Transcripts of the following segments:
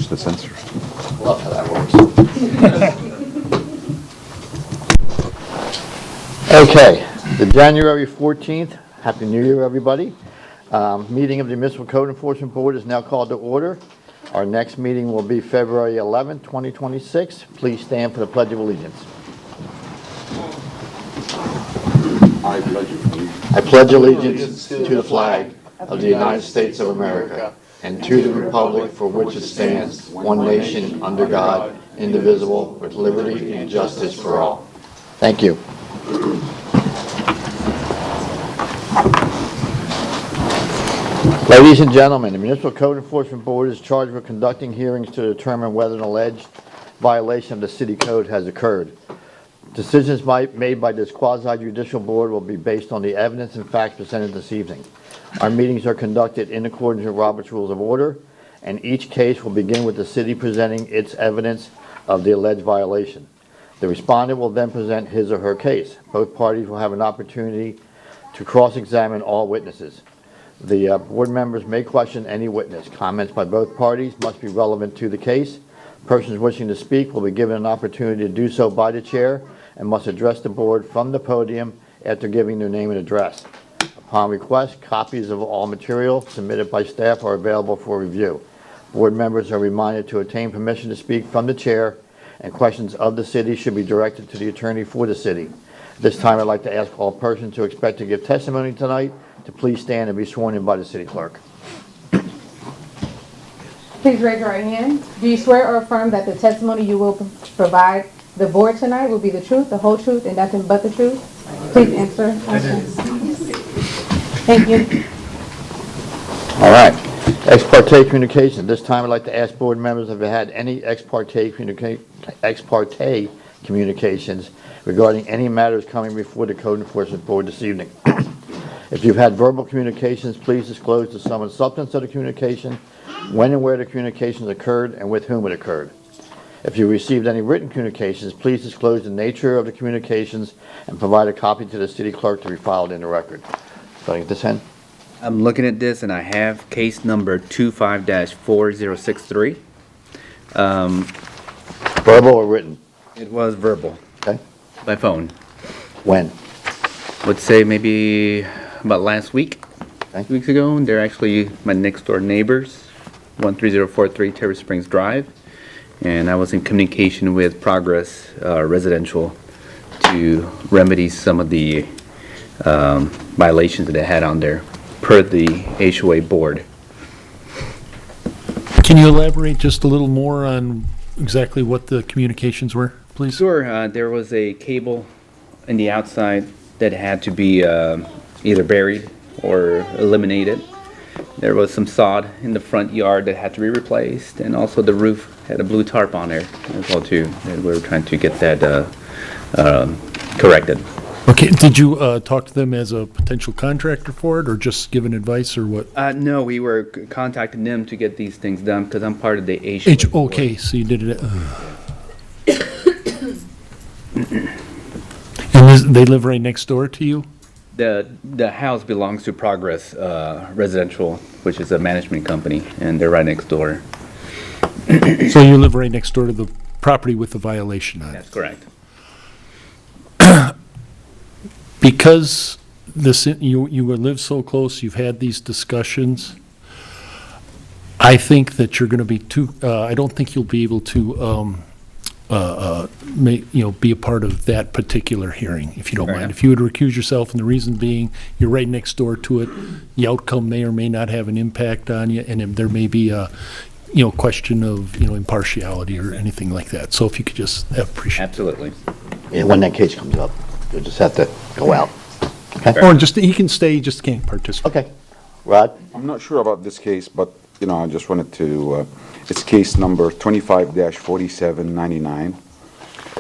the sensors. Love how that works. Okay, the January 14th, Happy New Year, everybody. Meeting of the Municipal Code Enforcement Board is now called to order. Our next meeting will be February 11th, 2026. Please stand for the Pledge of Allegiance. I pledge allegiance to the flag of the United States of America and to the republic for which it stands, one nation, under God, indivisible, with liberty and justice for all. Thank you. Ladies and gentlemen, the Municipal Code Enforcement Board is charged with conducting hearings to determine whether an alleged violation of the city code has occurred. Decisions made by this quasi-judicial board will be based on the evidence and facts presented this evening. Our meetings are conducted in accordance with Robert's Rules of Order, and each case will begin with the city presenting its evidence of the alleged violation. The respondent will then present his or her case. Both parties will have an opportunity to cross-examine all witnesses. The board members may question any witness. Comments by both parties must be relevant to the case. Persons wishing to speak will be given an opportunity to do so by the chair and must address the board from the podium after giving their name and address. Upon request, copies of all material submitted by staff are available for review. Board members are reminded to obtain permission to speak from the chair, and questions of the city should be directed to the attorney for the city. This time, I'd like to ask all persons who expect to give testimony tonight to please stand and be sworn in by the city clerk. Please raise your right hand. Do you swear or affirm that the testimony you will provide the board tonight will be the truth, the whole truth, and nothing but the truth? Please answer. Thank you. All right. Ex parte communication. This time, I'd like to ask board members if they had any ex parte communications regarding any matters coming before the Code Enforcement Board this evening. If you've had verbal communications, please disclose the sum and substance of the communication, when and where the communications occurred, and with whom it occurred. If you received any written communications, please disclose the nature of the communications and provide a copy to the city clerk to be filed in the record. So I get this in? I'm looking at this and I have case number 25-4063. Verbal or written? It was verbal Okay. by phone. When? Would say maybe about last week, Okay. 2 weeks ago. They're actually my next door neighbors, 13043 Terrace Springs Drive. And I was in communication with Progress Residential to remedy some of the violations that they had on there per the HOA board. Can you elaborate just a little more on exactly what the communications were, please? Sure, there was a cable in the outside that had to be either buried or eliminated. There was some sod in the front yard that had to be replaced, and also the roof had a blue tarp on there as well too. And we were trying to get that corrected. Okay, did you talk to them as a potential contractor for it, or just giving advice, or what? No, we were contacting them to get these things done because I'm part of the HOA. Okay, so you did it. And they live right next door to you? The house belongs to Progress Residential, which is a management company, and they're right next door. So you live right next door to the property with the violation on it? That's correct. Because you live so close, you've had these discussions, I think that you're going to be I don't think you'll be able to be a part of that particular hearing, if you don't mind. If you would recuse yourself, and the reason being, you're right next door to it, the outcome may or may not have an impact on you, and there may be a question of impartiality or anything like that. So if you could just appreciate it. Absolutely. Yeah, when that case comes up, you'll just have to go out. Okay? Or just, he can stay, just can't participate. Okay. Rod? I'm not sure about this case, but, I just wanted to, it's case number 25-4799.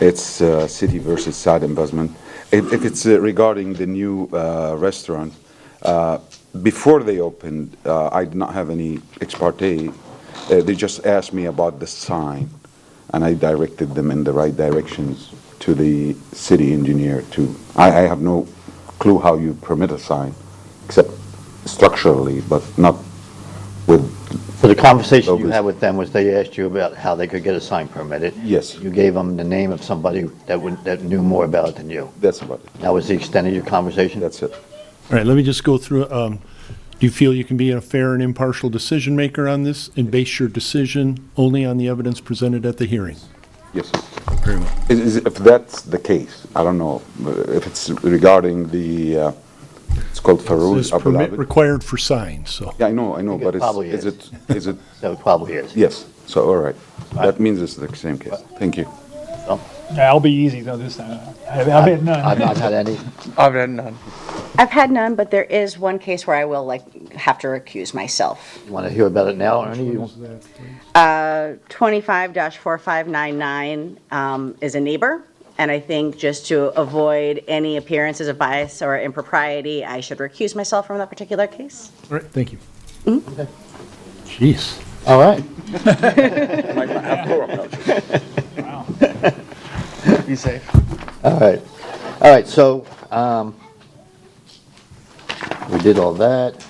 It's City versus Side Investment. If it's regarding the new restaurant, before they opened, I did not have any ex parte. They just asked me about the sign, and I directed them in the right directions to the city engineer. I have no clue how you permit a sign, except structurally, but not with So the conversation you Locals. had with them was they asked you about how they could get a sign permitted? Yes. You gave them the name of somebody that knew more about it than you? That's about it. That was the extent of your conversation? That's it. All right, let me just go through, do you feel you can be a fair and impartial decision maker on this and base your decision only on the evidence presented at the hearing? Yes. Very well. If that's the case, I don't know, if it's regarding the, it's called Farouz This Abu permit Labid. required for signs, so. Yeah, I know, think it but probably is is. it, So it probably is. yes, so, all right. That means it's the same case. Thank you. So, Yeah, I'll be easy though this time. I've had none. I've not had any. I've had none. I've had none, but there is one case where I will have to recuse myself. You want to hear about it now, Ernie? 25-4599 is a neighbor, and I think just to avoid any appearances of bias or impropriety, I should recuse myself from that particular case. All right, thank you. Jeez. All right. Be safe. All right. All right, so we did all that.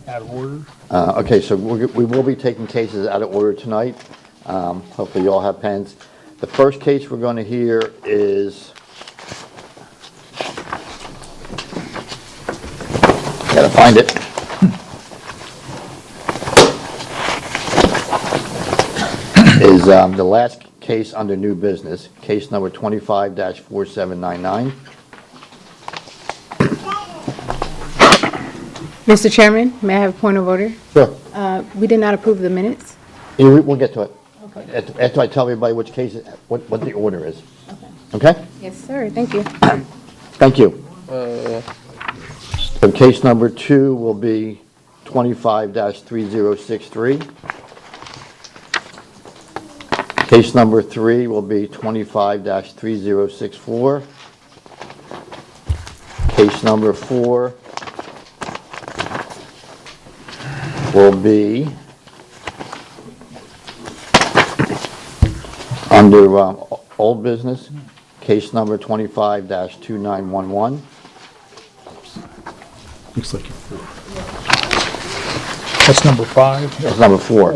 Out of order. Okay, so we will be taking cases out of order tonight. Hopefully you all have pens. The first case we're going to hear is, gotta find it. Is the last case under new business, case number 25-4799. Mr. Chairman, may I have a point of order? Sure. We did not approve the minutes. Yeah, we'll get to it. After I tell everybody which case, what the order is. Okay? Yes, sir, thank you. Thank you. So case number 2 will be 25-3063. Case number 3 will be 25-3064. Case number 4 will be under old business, case number 25-2911. Looks like you. That's number 5. That's number 4.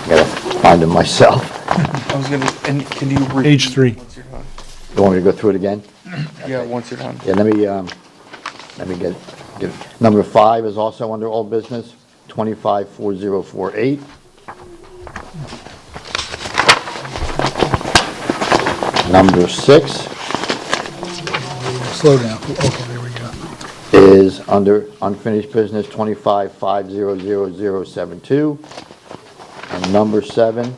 Gotta find them myself. I was gonna, and can you repeat? Page 3. Once you're done? You want me to go through it again? Yeah, once you're done. Yeah, let me get it. Number 5 is also under old business, 25-4048. Number 6 Slow down. Okay, there we go. is under unfinished business, 25-500072. And number 7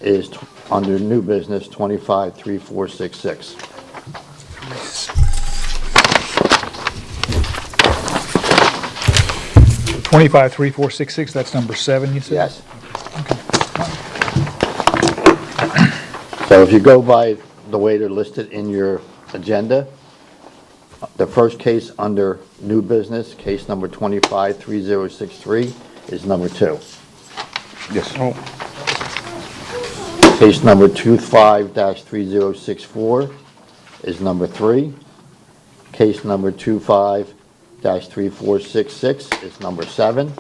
is under new business, 25-3466. 25-3466, that's number 7, you said? Yes. So if you go by the way they're listed in your agenda, the first case under new business, case number 25-3063, is number 2. Yes. Oh, Case number 25-3064 is number 3. Case number 25-3466 is number 7.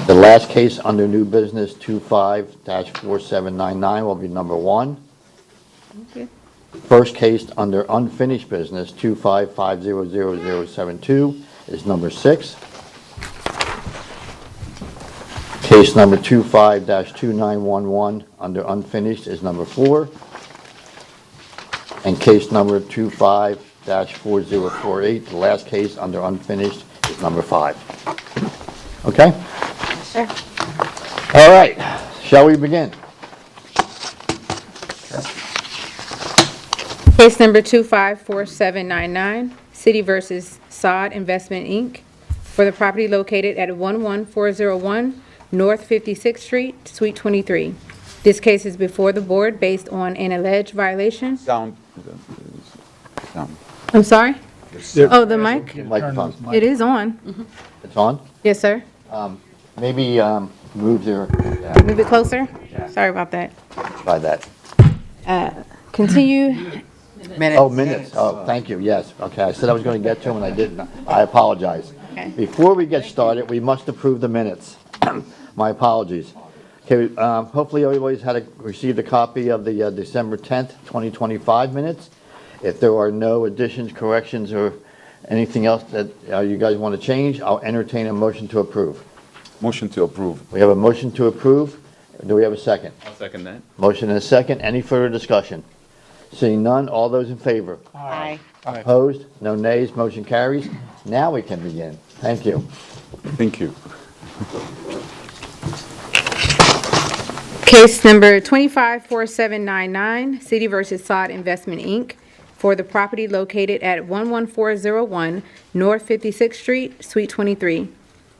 The last case under new business, 25-4799, will be number 1. Okay. First case under unfinished business, 25-500072, is number 6. Case number 25-2911 under unfinished is number 4. And case number 25-4048, the last case under unfinished, is number 5. Okay? Sure. All right, shall we begin? Case number 254799, City versus Sod Investment, Inc., for the property located at 11401 North 56th Street, Suite 23. This case is before the board based on an alleged violation. Sound. I'm sorry? Oh, the mic? Microphone. It is on. It's on? Yes, sir. Maybe move there, Move it closer. Sorry about that. try that. Continue, Oh, minutes. Oh, thank you, yes. Okay, I said I was going to get to them and I didn't. I apologize. Okay. Before we get started, we must approve the minutes. My apologies. Okay, hopefully everybody's received a copy of the December 10th, 2025 minutes. If there are no additions, corrections, or anything else that you guys want to change, I'll entertain a motion to approve. Motion to approve. We have a motion to approve. Do we have a second? I'll second that. Motion and a second. Any further discussion? Seeing none, all those in favor? Aye. Opposed? No nays, motion carries. Now we can begin. Thank you. Thank you. case number 254799, City versus Sod Investment, Inc., for the property located at 11401 North 56th Street, Suite 23.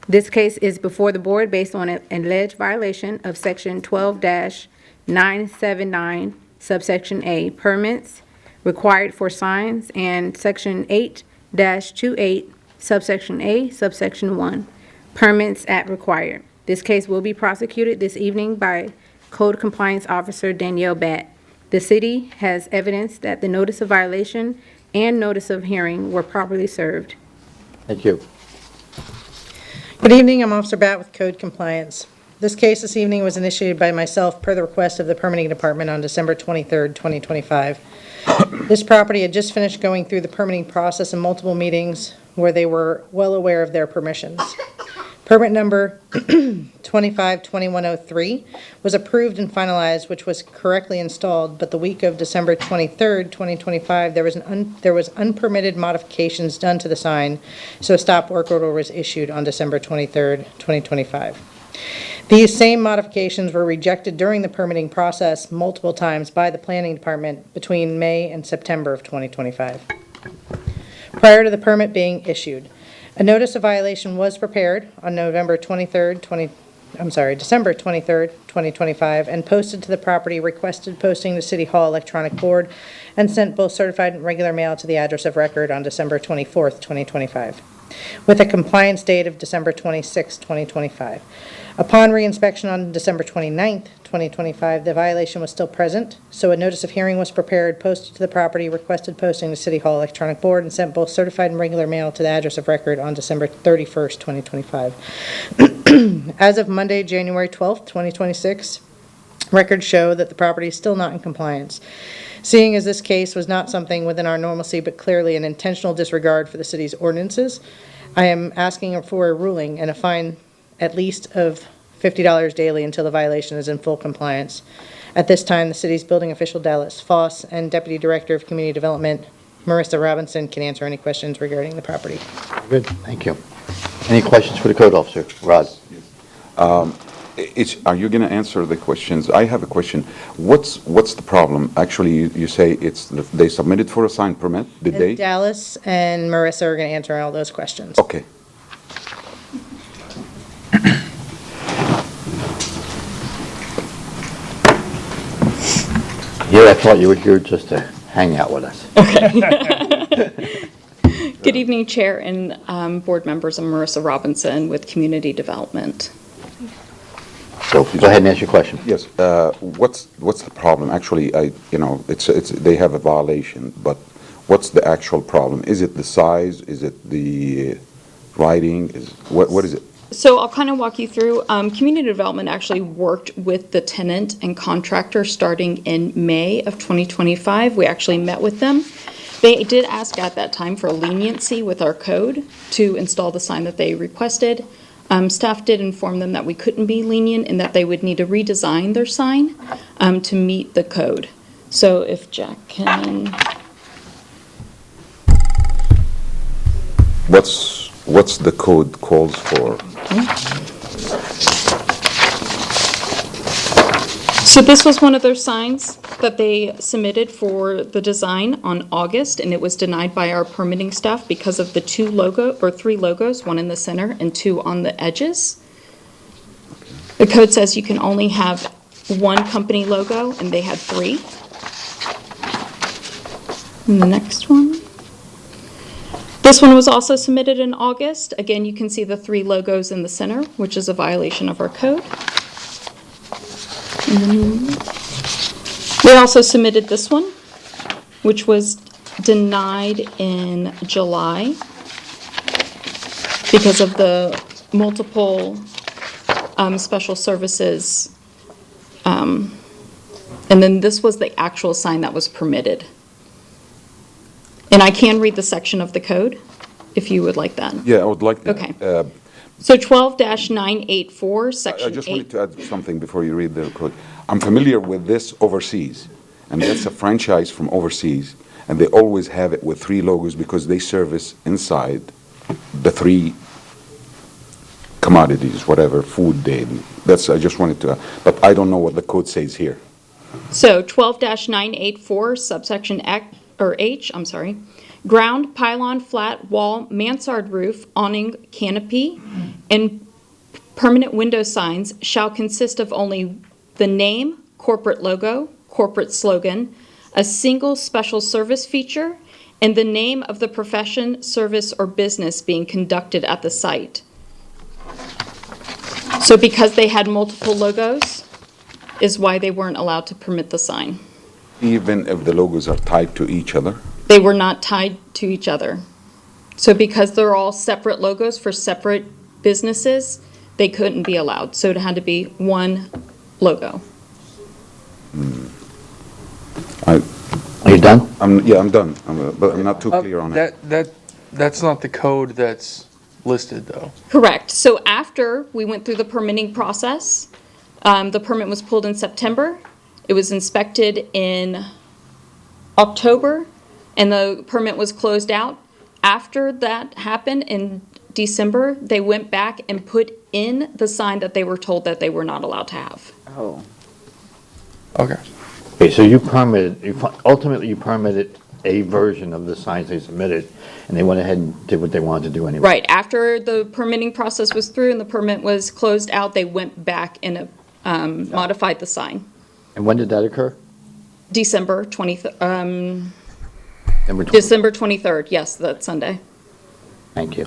This case is before the board based on an alleged violation of Section 12-979, subsection A, permits required for signs, and Section 8-28, subsection A, subsection 1, permits at required. This case will be prosecuted this evening by Code Compliance Officer Danielle Batt. The city has evidence that the notice of violation and notice of hearing were properly served. Thank you. Good evening, I'm Officer Batt with Code Compliance. This case this evening was initiated by myself per the request of the Permitting Department on December 23rd, 2025. This property had just finished going through the permitting process in multiple meetings where they were well aware of their permissions. Permit number 252103 was approved and finalized, which was correctly installed, but the week of December 23rd, 2025, there was unpermitted modifications done to the sign, so a stop work order was issued on December 23rd, 2025. These same modifications were rejected during the permitting process multiple times by the Planning Department between May and September of 2025. Prior to the permit being issued, a notice of violation was prepared on December 23rd, 2025, and posted to the property, requested posting to City Hall electronic board, and sent both certified and regular mail to the address of record on December 24th, 2025, with a compliance date of December 26th, 2025. Upon reinspection on December 29th, 2025, the violation was still present, so a notice of hearing was prepared, posted to the property, requested posting to City Hall electronic board, and sent both certified and regular mail to the address of record on December 31st, 2025. As of Monday, January 12th, 2026, records show that the property is still not in compliance. Seeing as this case was not something within our normalcy, but clearly an intentional disregard for the city's ordinances, I am asking for a ruling and a fine at least of $50 daily until the violation is in full compliance. At this time, the city's building official Dallas Foss and Deputy Director of Community Development Marissa Robinson can answer any questions regarding the property. Good, thank you. Any questions for the code officer? Rod? Are you going to answer the questions? I have a question. What's the problem? Actually, you say they submitted for a sign permit, did they? Dallas and Marissa are going to answer all those questions. Okay. Yeah, I thought you were here just to hang out with us. Good evening, Chair and board members. I'm Marissa Robinson with Community Development. So go ahead and ask your question. Yes. What's the problem? Actually, they have a violation, but what's the actual problem? Is it the size? Is it the writing? What is it? So I'll kind of walk you through. Community Development actually worked with the tenant and contractor starting in May of 2025. We actually met with them. They did ask at that time for leniency with our code to install the sign that they requested. Staff did inform them that we couldn't be lenient and that they would need to redesign their sign to meet the code. So if Jack can... What's the code calls for? So this was one of their signs that they submitted for the design on August, and it was denied by our permitting staff because of the three logos, one in the center and two on the edges. The code says you can only have one company logo, and they had three. And the next one. This one was also submitted in August. Again, you can see the three logos in the center, which is a violation of our code. They also submitted this one, which was denied in July because of the multiple special services. And then this was the actual sign that was permitted. And I can read the section of the code, if you would like that. Yeah, I would like that. Okay. So 12-984, I section just 8. wanted to add something before you read the code. I'm familiar with this overseas, and that's a franchise from overseas, and they always have it with 3 logos because they service inside the 3 commodities, whatever, food they, that's, I just wanted to, but I don't know what the code says here. So 12-984, subsection H, ground, pylon, flat, wall, mansard roof, awning, canopy, and permanent window signs shall consist of only the name, corporate logo, corporate slogan, a single special service feature, and the name of the profession, service, or business being conducted at the site. So because they had multiple logos is why they weren't allowed to permit the sign. Even if the logos are tied to each other? They were not tied to each other. So because they're all separate logos for separate businesses, they couldn't be allowed. So it had to be one logo. Are you done? I'm done, but I'm not too clear on it. That's not the code that's listed, though. Correct. So after we went through the permitting process, the permit was pulled in September. It was inspected in October, and the permit was closed out. After that happened in December, they went back and put in the sign that they were told that they were not allowed to have. Oh. Okay. Okay, so ultimately you permitted a version of the signs they submitted, and they went ahead and did what they wanted to do anyway. Right. After the permitting process was through and the permit was closed out, they went back and modified the sign. And when did that occur? December 23rd, Number 20. December 23rd, yes, that Sunday. Thank you.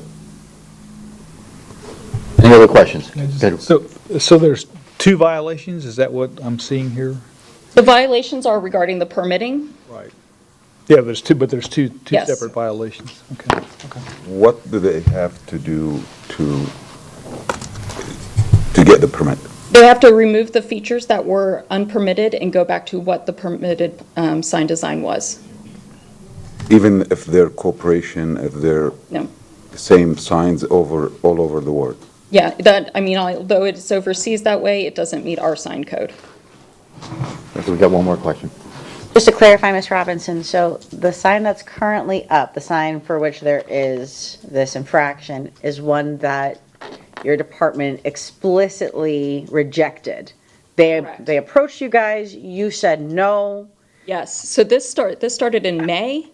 Any other questions? Good. So there's 2 violations, is that what I'm seeing here? The violations are regarding the permitting. Right. Yeah, there's 2, but there's two Yes. separate violations. Okay. What do they have to do to get the permit? They have to remove the features that were unpermitted and go back to what the permitted sign design was. Even if they're corporation, if they're No. the same signs all over the world? Yeah, although it's overseas that way, it doesn't meet our sign code. We've got one more question. Just to clarify, Ms. Robinson, so the sign that's currently up, the sign for which there is this infraction, is one that your department explicitly rejected. Correct. They approached you guys, you said no. Yes, so this started in May,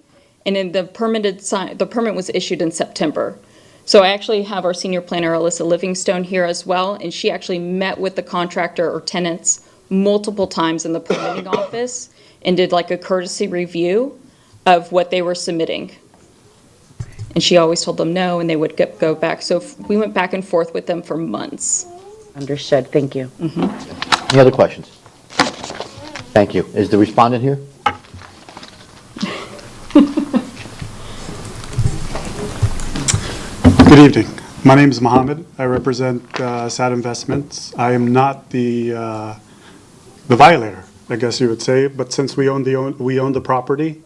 and then the permit was issued in September. So I actually have our senior planner, Alyssa Livingstone, here as well, and she actually met with the contractor or tenants multiple times in the permitting office and did like a courtesy review of what they were submitting. And she always told them no, and they would go back. So we went back and forth with them for months. Understood, thank you. Any other questions? Thank you. Is the respondent here? Good evening. My name is Mohammed. I represent SAD Investments. I am not the violator, I guess you would say, but since we own the property,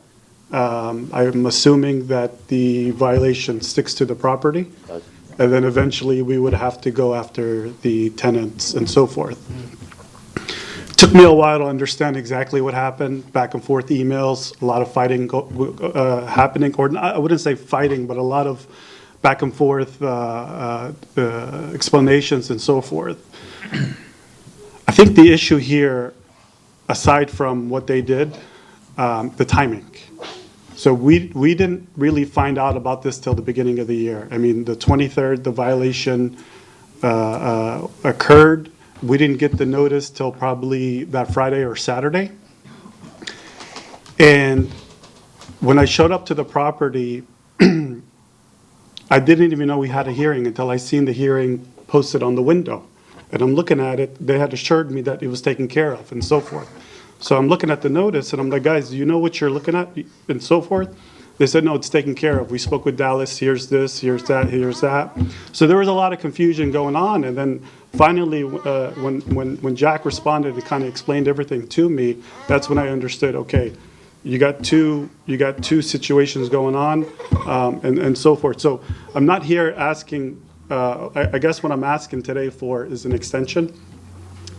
I'm assuming that the violation sticks to the property, and then eventually we would have to go after the tenants and so forth. Took me a while to understand exactly what happened, back and forth emails, a lot of fighting happening, or I wouldn't say fighting, but a lot of back and forth explanations and so forth. I think the issue here, aside from what they did, the timing. So we didn't really find out about this till the beginning of the year. I mean, the 23rd, the violation occurred. We didn't get the notice till probably that Friday or Saturday. And when I showed up to the property, I didn't even know we had a hearing until I seen the hearing posted on the window. And I'm looking at it, they had assured me that it was taken care of and so forth. So I'm looking at the notice, and I'm like, guys, do you know what you're looking at, and so forth? They said, no, it's taken care of. We spoke with Dallas, here's this, here's that, here's that. So there was a lot of confusion going on, and then finally, when Jack responded and kind of explained everything to me, that's when I understood, okay, you got two situations going on, and so forth. So I'm not here asking, I guess what I'm asking today for is an extension.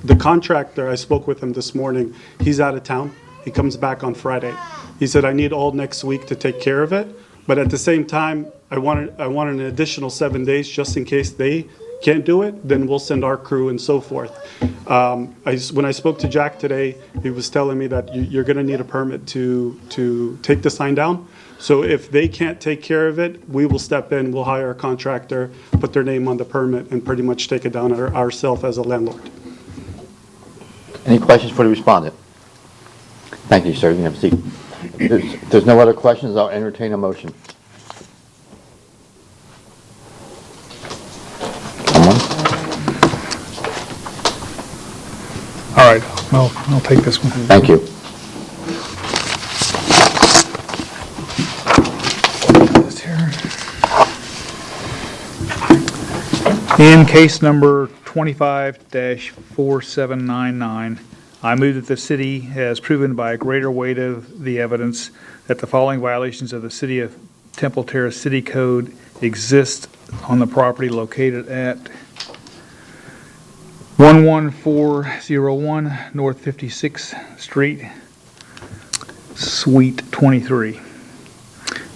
The contractor, I spoke with him this morning, he's out of town. He comes back on Friday. He said, I need all next week to take care of it, but at the same time, I wanted an additional 7 days just in case they can't do it, then we'll send our crew and so forth. When I spoke to Jack today, he was telling me that you're gonna need a permit to take the sign down. So if they can't take care of it, we will step in, we'll hire a contractor, put their name on the permit, and pretty much take it down ourselves as a landlord. Any questions for the respondent? Thank you, sir. You can have a seat. If there's no other questions, I'll entertain a motion. Someone? All right, I'll take this one. Thank you. This here. In case number 25-4799, I move that the city has proven by a greater weight of the evidence that the following violations of the City of Temple Terrace City Code exist on the property located at 11401 North 56th Street, Suite 23.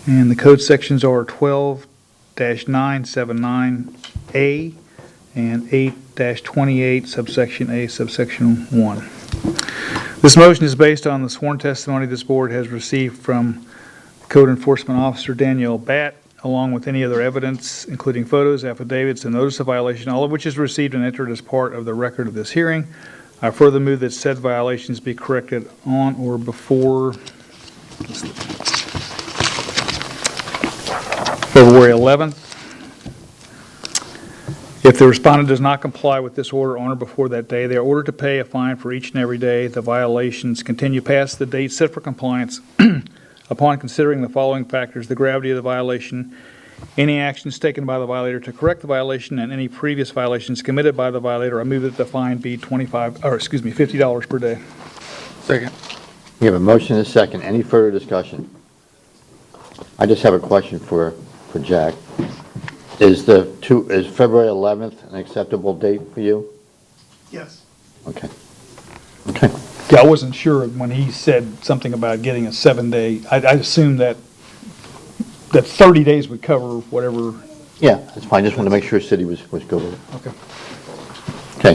And the code sections are 12-979A and 8-28 subsection A subsection 1. This motion is based on the sworn testimony this board has received from Code Enforcement Officer Danielle Batt, along with any other evidence, including photos, affidavits, and notice of violation, all of which is received and entered as part of the record of this hearing. I further move that said violations be corrected on or before February 11th. If the respondent does not comply with this order on or before that day, they are ordered to pay a fine for each and every day the violations continue past the date set for compliance upon considering the following factors: the gravity of the violation, any actions taken by the violator to correct the violation, and any previous violations committed by the violator. I move that the fine be $50 per day. Second. We have a motion and a second. Any further discussion? I just have a question for Jack. Is February 11th an acceptable date for you? Yes. Okay. Okay. Yeah, I wasn't sure when he said something about getting a 7-day. I assumed that 30 days would cover whatever. Yeah, that's fine. Just wanted to make sure city was good with Okay. it. Okay.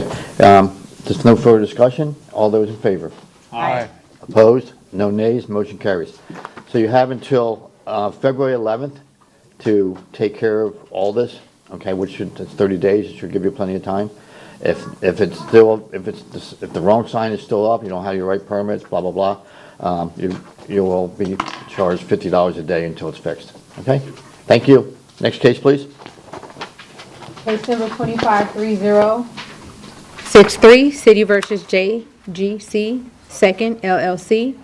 Just no further discussion. All those in favor? Aye. Opposed? No nays. Motion carries. So you have until February 11th to take care of all this, okay, that's 30 days. It should give you plenty of time. If the wrong sign is still up, you don't have your right permits, blah, blah, blah, you will be charged $50 a day until it's fixed, okay? Thank you. Next case, please. Case number 253063, City versus JGC Second LLC,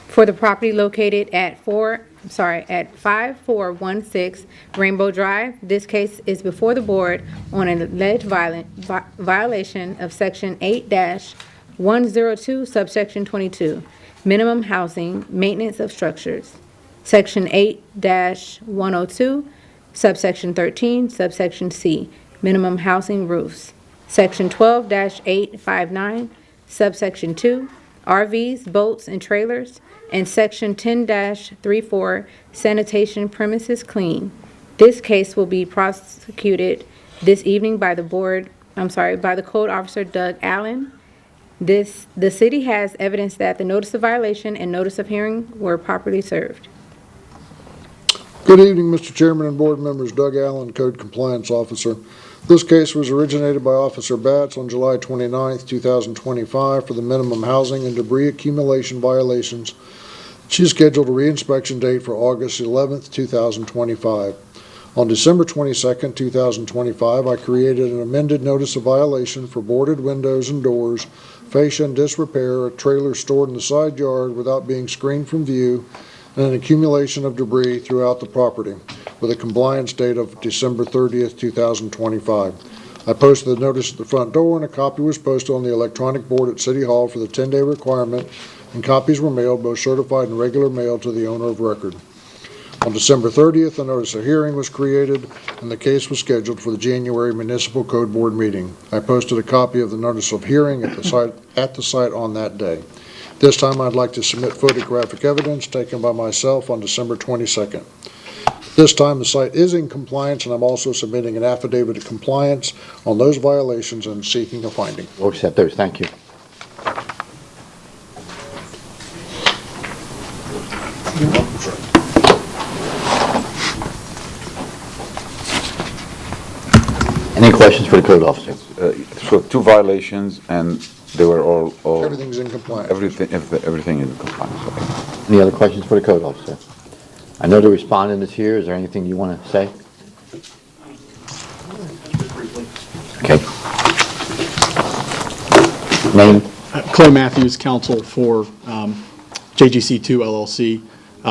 for the property located at 5416 Rainbow Drive. This case is before the board on an alleged violation of Section 8-102, subsection 22, minimum housing, maintenance of structures. Section 8-102, subsection 13, subsection C, minimum housing roofs. Section 12-859, subsection 2, RVs, boats, and trailers, and Section 10-34, sanitation premises clean. This case will be prosecuted this evening by the Code Officer Doug Allen. The city has evidence that the notice of violation and notice of hearing were properly served. Good evening, Mr. Chairman and board members. Doug Allen, Code Compliance Officer. This case was originated by Officer Batts on July 29th, 2025 for the minimum housing and debris accumulation violations. She's scheduled a reinspection date for August 11th, 2025. On December 22nd, 2025, I created an amended notice of violation for boarded windows and doors fascia in disrepair, a trailer stored in the side yard without being screened from view, and an accumulation of debris throughout the property, with a compliance date of December 30th, 2025. I posted the notice at the front door, and a copy was posted on the electronic board at City Hall for the 10-day requirement, and copies were mailed, both certified and regular mail, to the owner of record. On December 30th, a notice of hearing was created, and the case was scheduled for the January Municipal Code Board meeting. I posted a copy of the notice of hearing at the site on that day. This time, I'd like to submit photographic evidence taken by myself on December 22nd. This time, the site is in compliance, and I'm also submitting an affidavit of compliance on those violations and seeking a finding. We'll accept those. Thank you. Any questions for the code officer? So 2 violations, and they were all Everything's in compliance. everything is in compliance. Okay. Any other questions for the code officer? I know the respondent is here. Is there anything you want to say? Okay. Name? Clay Matthews, counsel for JGC2 LLC.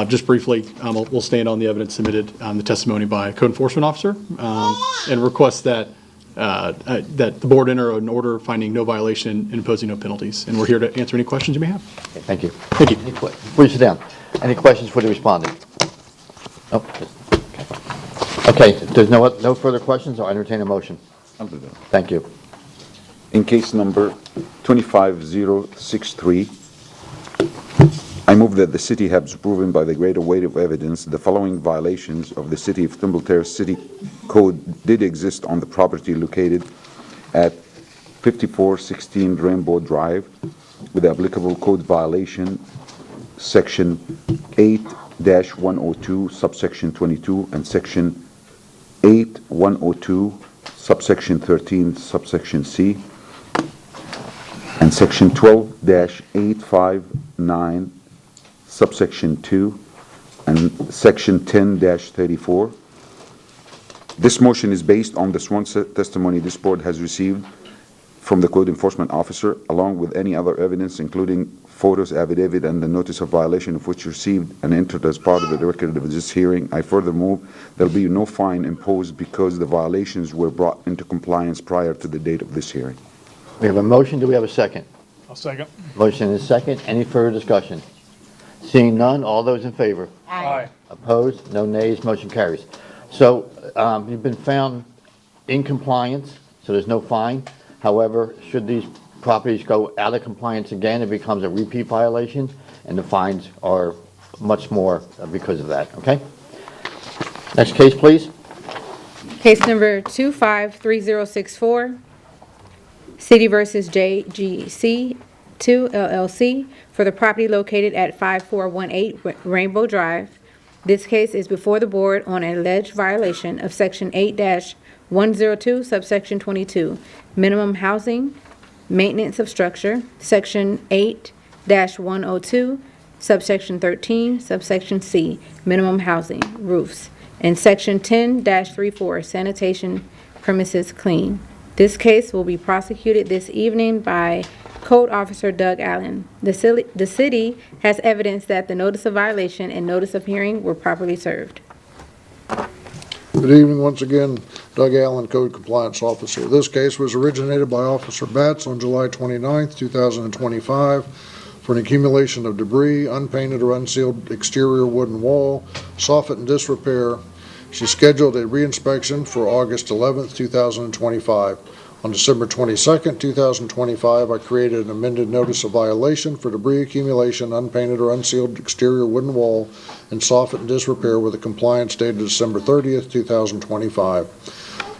Just briefly, we'll stand on the evidence submitted, the testimony by a code enforcement officer, and request that the board enter an order finding no violation and imposing no penalties. And we're here to answer any questions you may have. Okay, thank you. Thank you. Before you sit down, any questions for the respondent? Oh, okay. If there's no further questions, I'll entertain a motion. I'll do that. Thank you. In case number 25063, I move that the city has proven by the greater weight of evidence the following violations of the City of Thimble Terrace City Code did exist on the property located at 5416 Rainbow Drive, with the applicable code violation, Section 8-102, subsection 22, and Section 8102, subsection 13, subsection C, and Section 12-859, subsection 2, and Section 10-34. This motion is based on the sworn testimony this board has received from the code enforcement officer, along with any other evidence, including photos, affidavit, and the notice of violation of which received and entered as part of the record of this hearing. I further move there will be no fine imposed because the violations were brought into compliance prior to the date of this hearing. We have a motion. Do we have a second? I'll second. Motion is second. Any further discussion? Seeing none, all those in favor? Aye. Opposed? No nays. Motion carries. So you've been found in compliance, so there's no fine. However, should these properties go out of compliance again, it becomes a repeat violation, and the fines are much more because of that, okay? Next case, please. Case number 253064, City versus JGC 2 LLC, for the property located at 5418 Rainbow Drive. This case is before the board on an alleged violation of Section 8-102, subsection 22, minimum housing, maintenance of structure, Section 8-102, subsection 13, subsection C, minimum housing, roofs, and Section 10-34, sanitation premises clean. This case will be prosecuted this evening by Code Officer Doug Allen. The city has evidence that the notice of violation and notice of hearing were properly served. Good evening once again, Doug Allen, Code Compliance Officer. This case was originated by Officer Batts on July 29th, 2025 for an accumulation of debris, unpainted or unsealed exterior wooden wall, soffit in disrepair. She scheduled a reinspection for August 11th, 2025. On December 22nd, 2025, I created an amended notice of violation for debris accumulation, unpainted or unsealed exterior wooden wall, and soffit in disrepair with a compliance date of December 30th, 2025.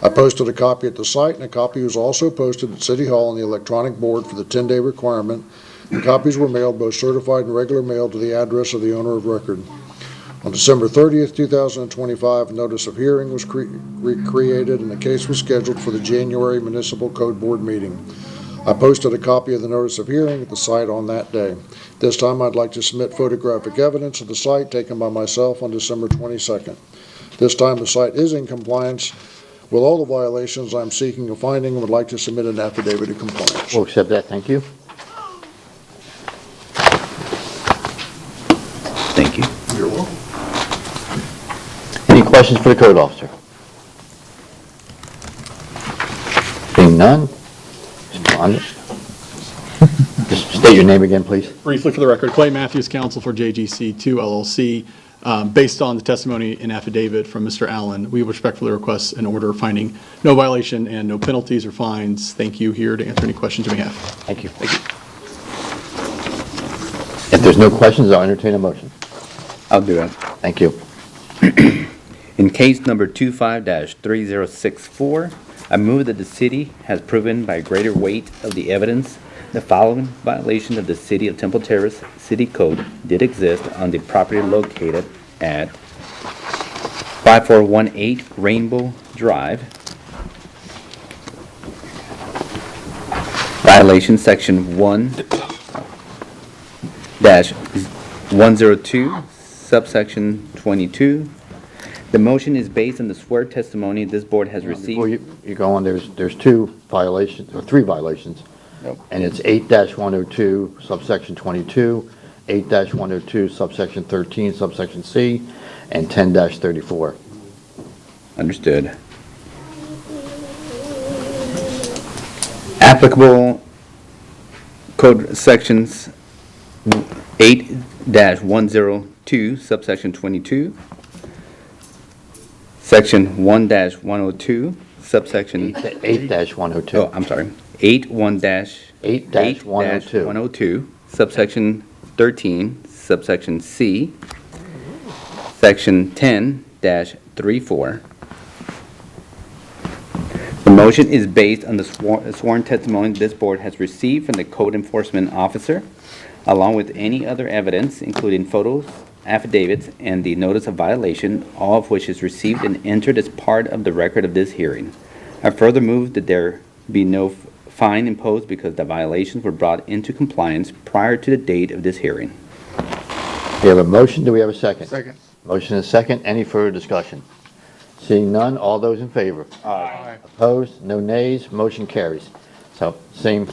I posted a copy at the site, and a copy was also posted at City Hall on the electronic board for the 10-day requirement. The copies were mailed, both certified and regular mail, to the address of the owner of record. On December 30th, 2025, a notice of hearing was created, and the case was scheduled for the January Municipal Code Board meeting. I posted a copy of the notice of hearing at the site on that day. This time, I'd like to submit photographic evidence of the site taken by myself on December 22nd. This time, the site is in compliance with all the violations. I'm seeking a finding and would like to submit an affidavit of compliance. We'll accept that. Thank you. Any questions for the code officer? Seeing none? Mr. Bond? Just state your name again, please. Briefly for the record, Clay Matthews, counsel for JGC2 LLC. Based on the testimony and affidavit from Mr. Allen, we respectfully request an order finding no violation and no penalties or fines. Thank you. Here to answer any questions you may have. Thank you. Thank you. If there's no questions, I'll entertain a motion. I'll do it. Thank you. In case number 25-3064, I move that the city has proven by greater weight of the evidence the following violation of the City of Temple Terrace City Code did exist on the property located at 5418 Rainbow Drive. Violation section 1-102, subsection 22. The motion is based on the swear testimony this board has Before received. you go on, there's two violations, or three violations. Yep. And it's 8-102 subsection 22, 8-102 subsection 13 subsection C, and 10-34. Understood. Applicable code sections 8-102 subsection 22, section 1-102 subsection 8-102. Oh, I'm sorry. 8-102 subsection 13 subsection C, section 10-34. The motion is based on the sworn testimony this board has received from the code enforcement officer, along with any other evidence, including photos, affidavits, and the notice of violation, all of which is received and entered as part of the record of this hearing. I further move that there be no fine imposed because the violations were brought into compliance prior to the date of this hearing. We have a motion, do we have a second? Second. Motion is second, any further discussion? Seeing none, all those in favor? Aye. Opposed, no nays, motion carries. So same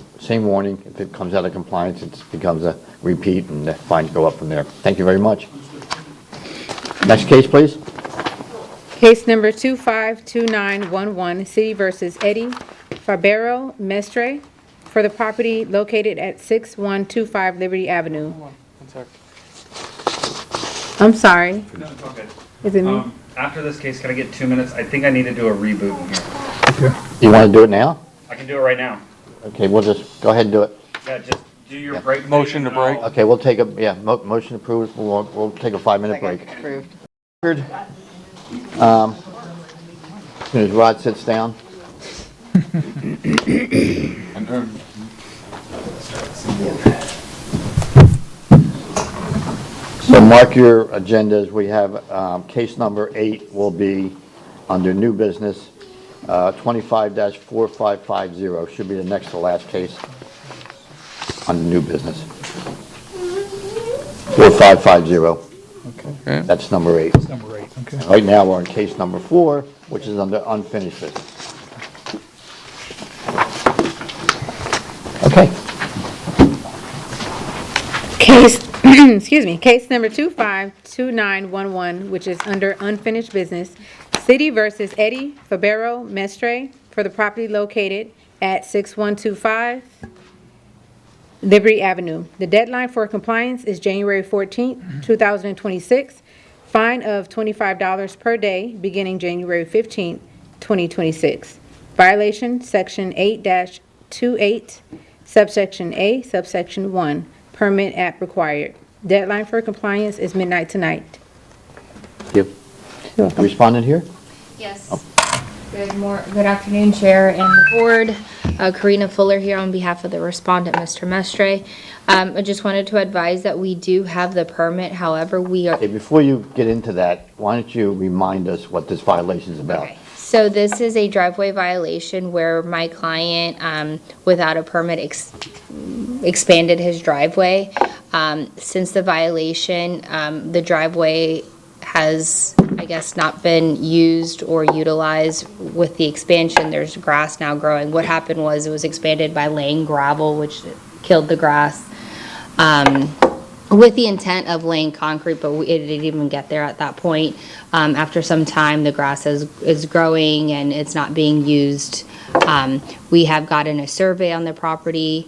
warning, if it comes out of compliance, it becomes a repeat and the fines go up from there. Thank you very much. Next case, please. Case number 252911, City versus Eddie Fabero Mestre, for the property located at 6125 Liberty Avenue. One sec. I'm sorry, No, it's okay. is it me? After this case, can I get 2 minutes? I think I need to do a reboot in here. You want to do it now? I can do it right now. Okay, we'll just, go ahead and do it. Yeah, just do your break. thing Motion to and I'll- break. Okay, we'll take a, motion approved, we'll take a 5-minute break. Approved. As soon as Rod sits down. So mark your agendas. We have case number 8 will be under new business, 25-4550. Should be the next to last case under new business. 4550. Okay. That's number 8. Number 8, okay. Right now, we're on case number 4, which is under unfinished business. Okay. Case, excuse me, case number 252911, which is under unfinished business, City versus Eddie Fabero Mestre, for the property located at 6125 Liberty Avenue. The deadline for compliance is January 14th, 2026. Fine of $25 per day, beginning January 15th, 2026. Violation, Section 8-28, subsection A, subsection 1. Permit app required. Deadline for compliance is midnight tonight. Yep. Respondent here? Yes. Good afternoon, Chair and the Board. Karina Fuller here on behalf of the respondent, Mr. Mestre. I just wanted to advise that we do have the permit, however, we are... Okay, before you get into that, why don't you remind us what this violation is about? Okay. So this is a driveway violation where my client, without a permit, expanded his driveway. Since the violation, the driveway has, I guess, not been used or utilized. With the expansion, there's grass now growing. What happened was it was expanded by laying gravel, which killed the grass. with the intent of laying concrete, but it didn't even get there at that point. After some time, the grass is growing and it's not being used. We have gotten a survey on the property.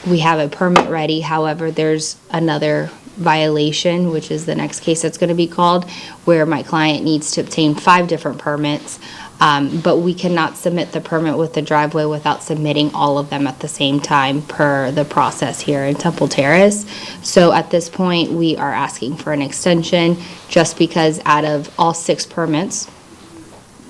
We have a permit ready. However, there's another violation, which is the next case that's going to be called, where my client needs to obtain 5 different permits. But we cannot submit the permit with the driveway without submitting all of them at the same time per the process here in Temple Terrace. So at this point, we are asking for an extension just because out of all 6 permits,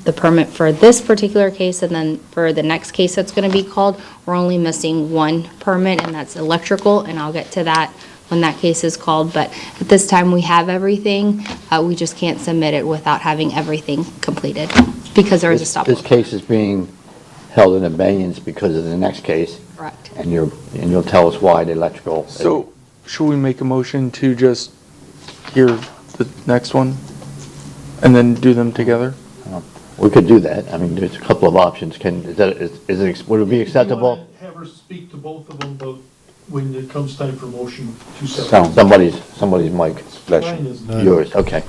the permit for this particular case and then for the next case that's going to be called, we're only missing 1 permit, and that's electrical, and I'll get to that when that case is called. But at this time, we have everything. We just can't submit it without having everything completed because there is a stop This work. case is being held in abeyance because of the next case. Correct. And you'll tell us why the electrical. So, should we make a motion to just hear the next one and then do them together? We could do that. I mean, there's a couple of options. Would it be acceptable? Have her speak to both of them, but when it comes time for motion, 2 separate. Somebody's mic. Mine is not. Yours, okay.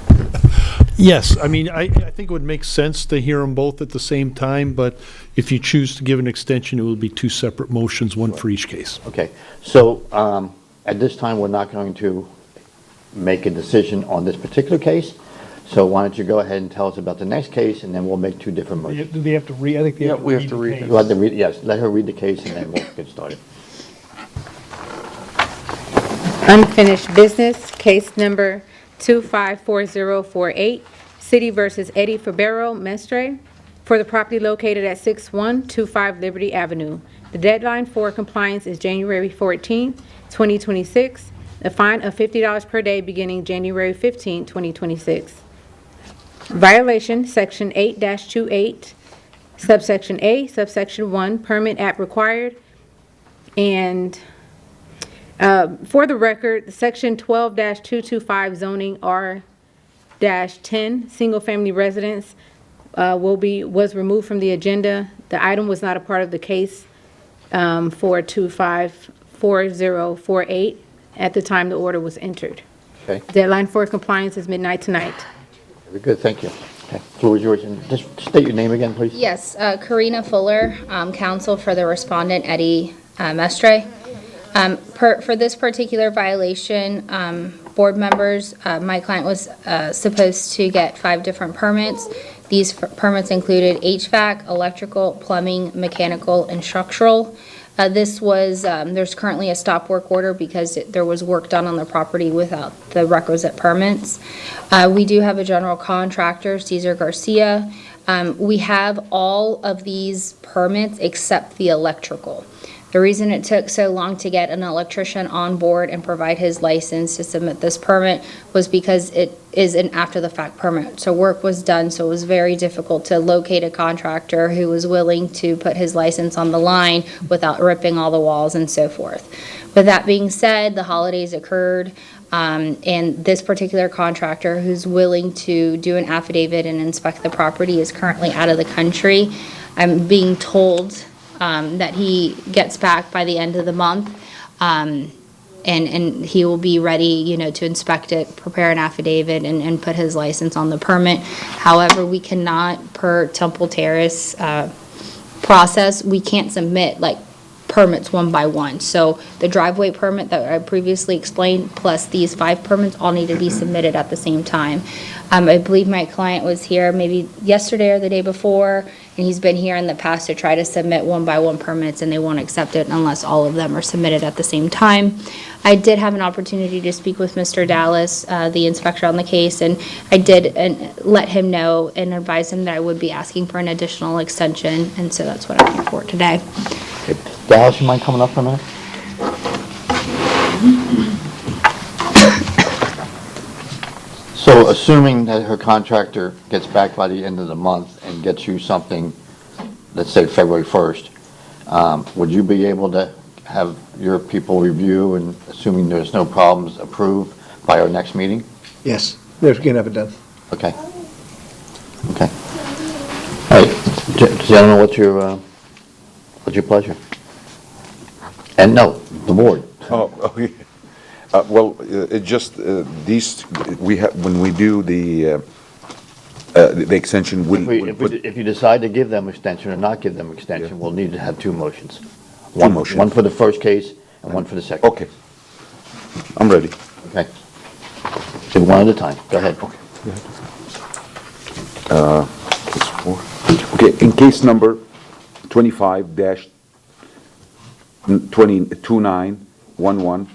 Yes, I mean, I think it would make sense to hear them both at the same time, but if you choose to give an extension, it will be 2 separate motions, one for each case. Okay, so at this time, we're not going to make a decision on this particular case. So why don't you go ahead and tell us about the next case, and then we'll make 2 different motions. Do they have to read? I think they have to we have read to the read case. You have to read, yes, let her read the case, and then we'll get started. Unfinished business, case number 254048, City versus Eddie Fabero Mestre, for the property located at 6125 Liberty Avenue. The deadline for compliance is January 14, 2026. A fine of $50 per day beginning January 15, 2026. Violation, Section 8-28, subsection A, subsection 1, Permit Act required. And for the record, Section 12-225 zoning R-10, single-family residence, was removed from the agenda. The item was not a part of the case for 254048 at the time the order was entered. Okay, Deadline for compliance is midnight tonight. very good, thank you. Okay, floor is yours, and just state your name again, please. Yes, Karina Fuller, counsel for the respondent Eddie Mestre. For this particular violation, board members, my client was supposed to get 5 different permits. These permits included HVAC, electrical, plumbing, mechanical, and structural. This was, there's currently a stop work order because there was work done on the property without the requisite permits. We do have a general contractor, Cesar Garcia. We have all of these permits except the electrical. The reason it took so long to get an electrician on board and provide his license to submit this permit was because it is an after-the-fact permit. So work was done, so it was very difficult to locate a contractor who was willing to put his license on the line without ripping all the walls and so forth. With that being said, the holidays occurred, and this particular contractor who's willing to do an affidavit and inspect the property is currently out of the country. I'm being told that he gets back by the end of the month, and he will be ready, to inspect it, prepare an affidavit, and put his license on the permit. However, we cannot, per Temple Terrace process, we can't submit permits one by one. So the driveway permit that I previously explained, plus these 5 permits, all need to be submitted at the same time. I believe my client was here maybe yesterday or the day before, and he's been here in the past to try to submit one by one permits, and they won't accept it unless all of them are submitted at the same time. I did have an opportunity to speak with Mr. Dallas, the inspector on the case, and I did let him know and advise him that I would be asking for an additional extension, and so that's what I'm here for today. Okay, Dallas, you mind coming up for a minute? So assuming that her contractor gets back by the end of the month and gets you something, let's say February 1st, would you be able to have your people review and, assuming there's no problems, approve by our next meeting? Yes, we can have it done. Okay. Okay. All right, gentlemen, what's your pleasure? And no, the board. Oh, yeah. Well, it just, these, we have, when we do the extension, If you decide to give them extension or not give them extension, we'll need to have two motions. One for the first case and one for the second. Okay. I'm ready. Okay. Do one at a time. Go ahead. Case 4. Okay, in case number 25-2911,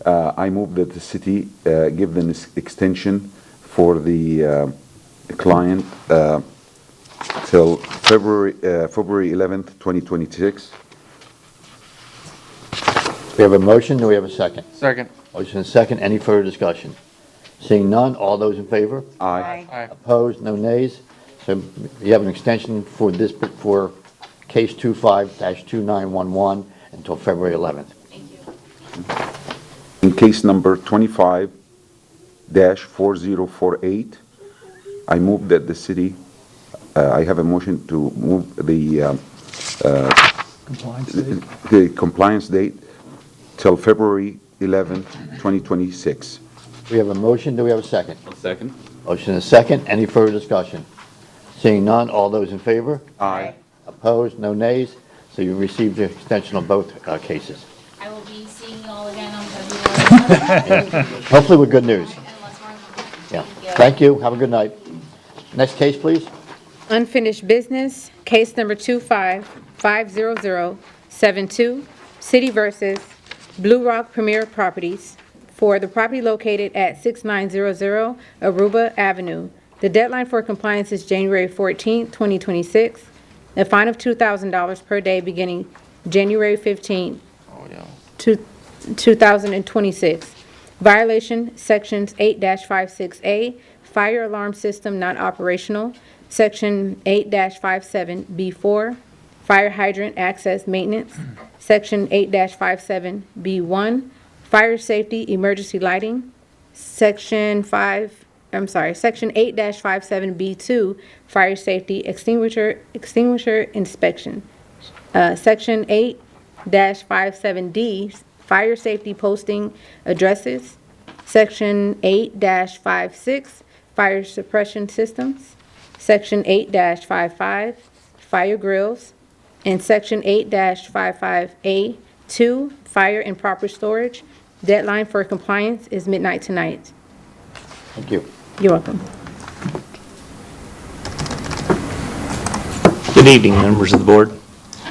I move that the city give them this extension for the client till February 11th, 2026. We have a motion, do we have a second? Second. Motion and second, any further discussion? Seeing none, all those in favor? Aye. Aye. Opposed, no nays? So you have an extension for this, for case 25-2911 until February 11th. In case number 25-4048, I move that the city, I have a motion to move the compliance date till February 11th, 2026. We have a motion, do we have a second? Second. Motion and second, any further discussion? Seeing none, all those in favor? Aye. Opposed, no nays? So you received the extension on both cases. I will be seeing you all again on February. Hopefully with good news. Unless we're- Yeah. Thank you, have a good night. Next case, please. Unfinished business, case number 2550072, City versus Blue Rock Premier Properties for the property located at 6900 Aruba Avenue. The deadline for compliance is January 14th, 2026. A fine of $2,000 per day beginning January 15th, 2026. Violation, Sections 8-56A, fire alarm system not operational. Section 8-57B4, fire hydrant access maintenance. Section 8-57B1, fire safety emergency lighting. Section 8-57B2, fire safety extinguisher inspection. Section 8-57D, fire safety posting addresses. Section 8-56, fire suppression systems. Section 8-55, fire grills. And Section 8-55A2, fire and proper storage. Deadline for compliance is midnight tonight. Thank you. You're welcome. Good evening, members of the board.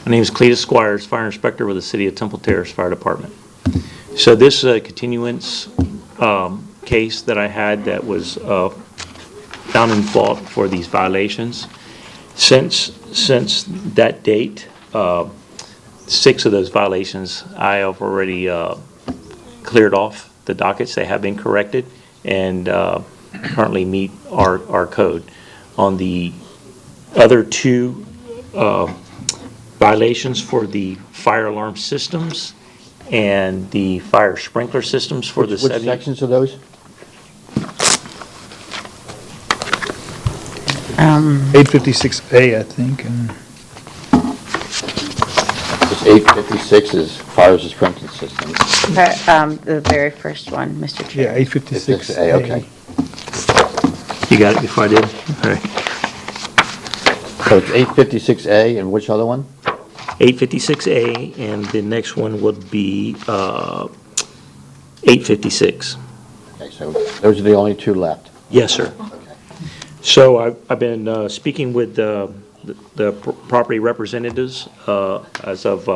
My name is Cletus Squires, Fire Inspector with the City of Temple Terrace Fire Department. So this continuance case that I had that was found in fault for these violations, since that date, 6 of those violations I have already cleared off the dockets. They have been corrected and currently meet our code. On the other 2 violations for the fire alarm systems and the fire sprinkler systems for the Which sections are those? 856A, I think. It's 856 is fire suppression systems. The very first one, Mr. Chair. Yeah, 856A. Okay. You got it before I did? All right. So it's 856A and which other one? 856A, and the next one would be 856. Okay, so those are the only 2 left. Yes, sir. So I've been speaking with the property representatives as of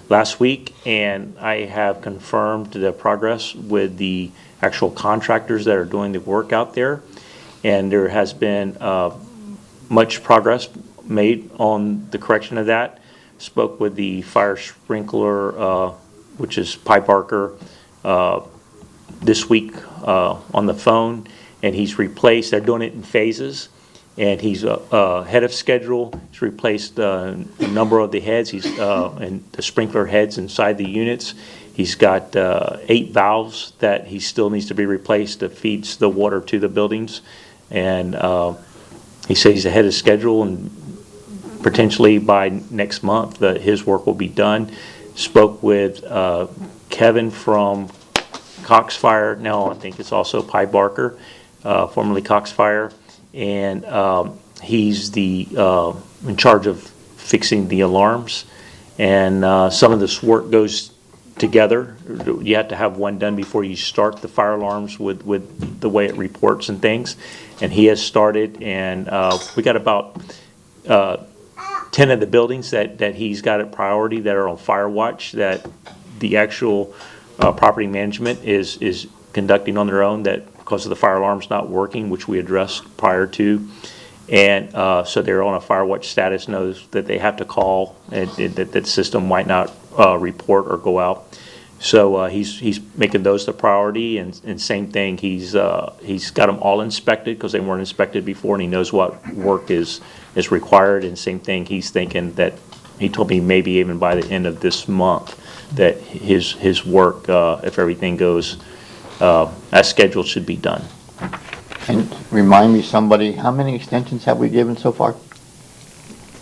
last week, and I have confirmed the progress with the actual contractors that are doing the work out there, and there has been much progress made on the correction of that. Spoke with the fire sprinkler, which is Pipe Archer, this week on the phone, and he's replaced, they're doing it in phases, and he's ahead of schedule. He's replaced a number of the heads, and the sprinkler heads inside the units. He's got 8 valves that he still needs to be replaced that feeds the water to the buildings, and he says he's ahead of schedule, and potentially by next month his work will be done. Spoke with Kevin from Cox Fire. Now, I think it's also Pie Barker, formerly Cox Fire. And he's in charge of fixing the alarms. And some of this work goes together. You have to have one done before you start the fire alarms with the way it reports and things. And he has started, and we got about 10 of the buildings that he's got at priority that are on fire watch, that the actual property management is conducting on their own, that because of the fire alarms not working, which we addressed prior to. And so they're on a fire watch status, knows that they have to call, and that the system might not report or go out. So he's making those the priority, and same thing, he's got them all inspected because they weren't inspected before, and he knows what work is required. And same thing, he's thinking that, he told me maybe even by the end of this month, that his work, if everything goes as scheduled, should be done. And remind me, somebody, how many extensions have we given so far?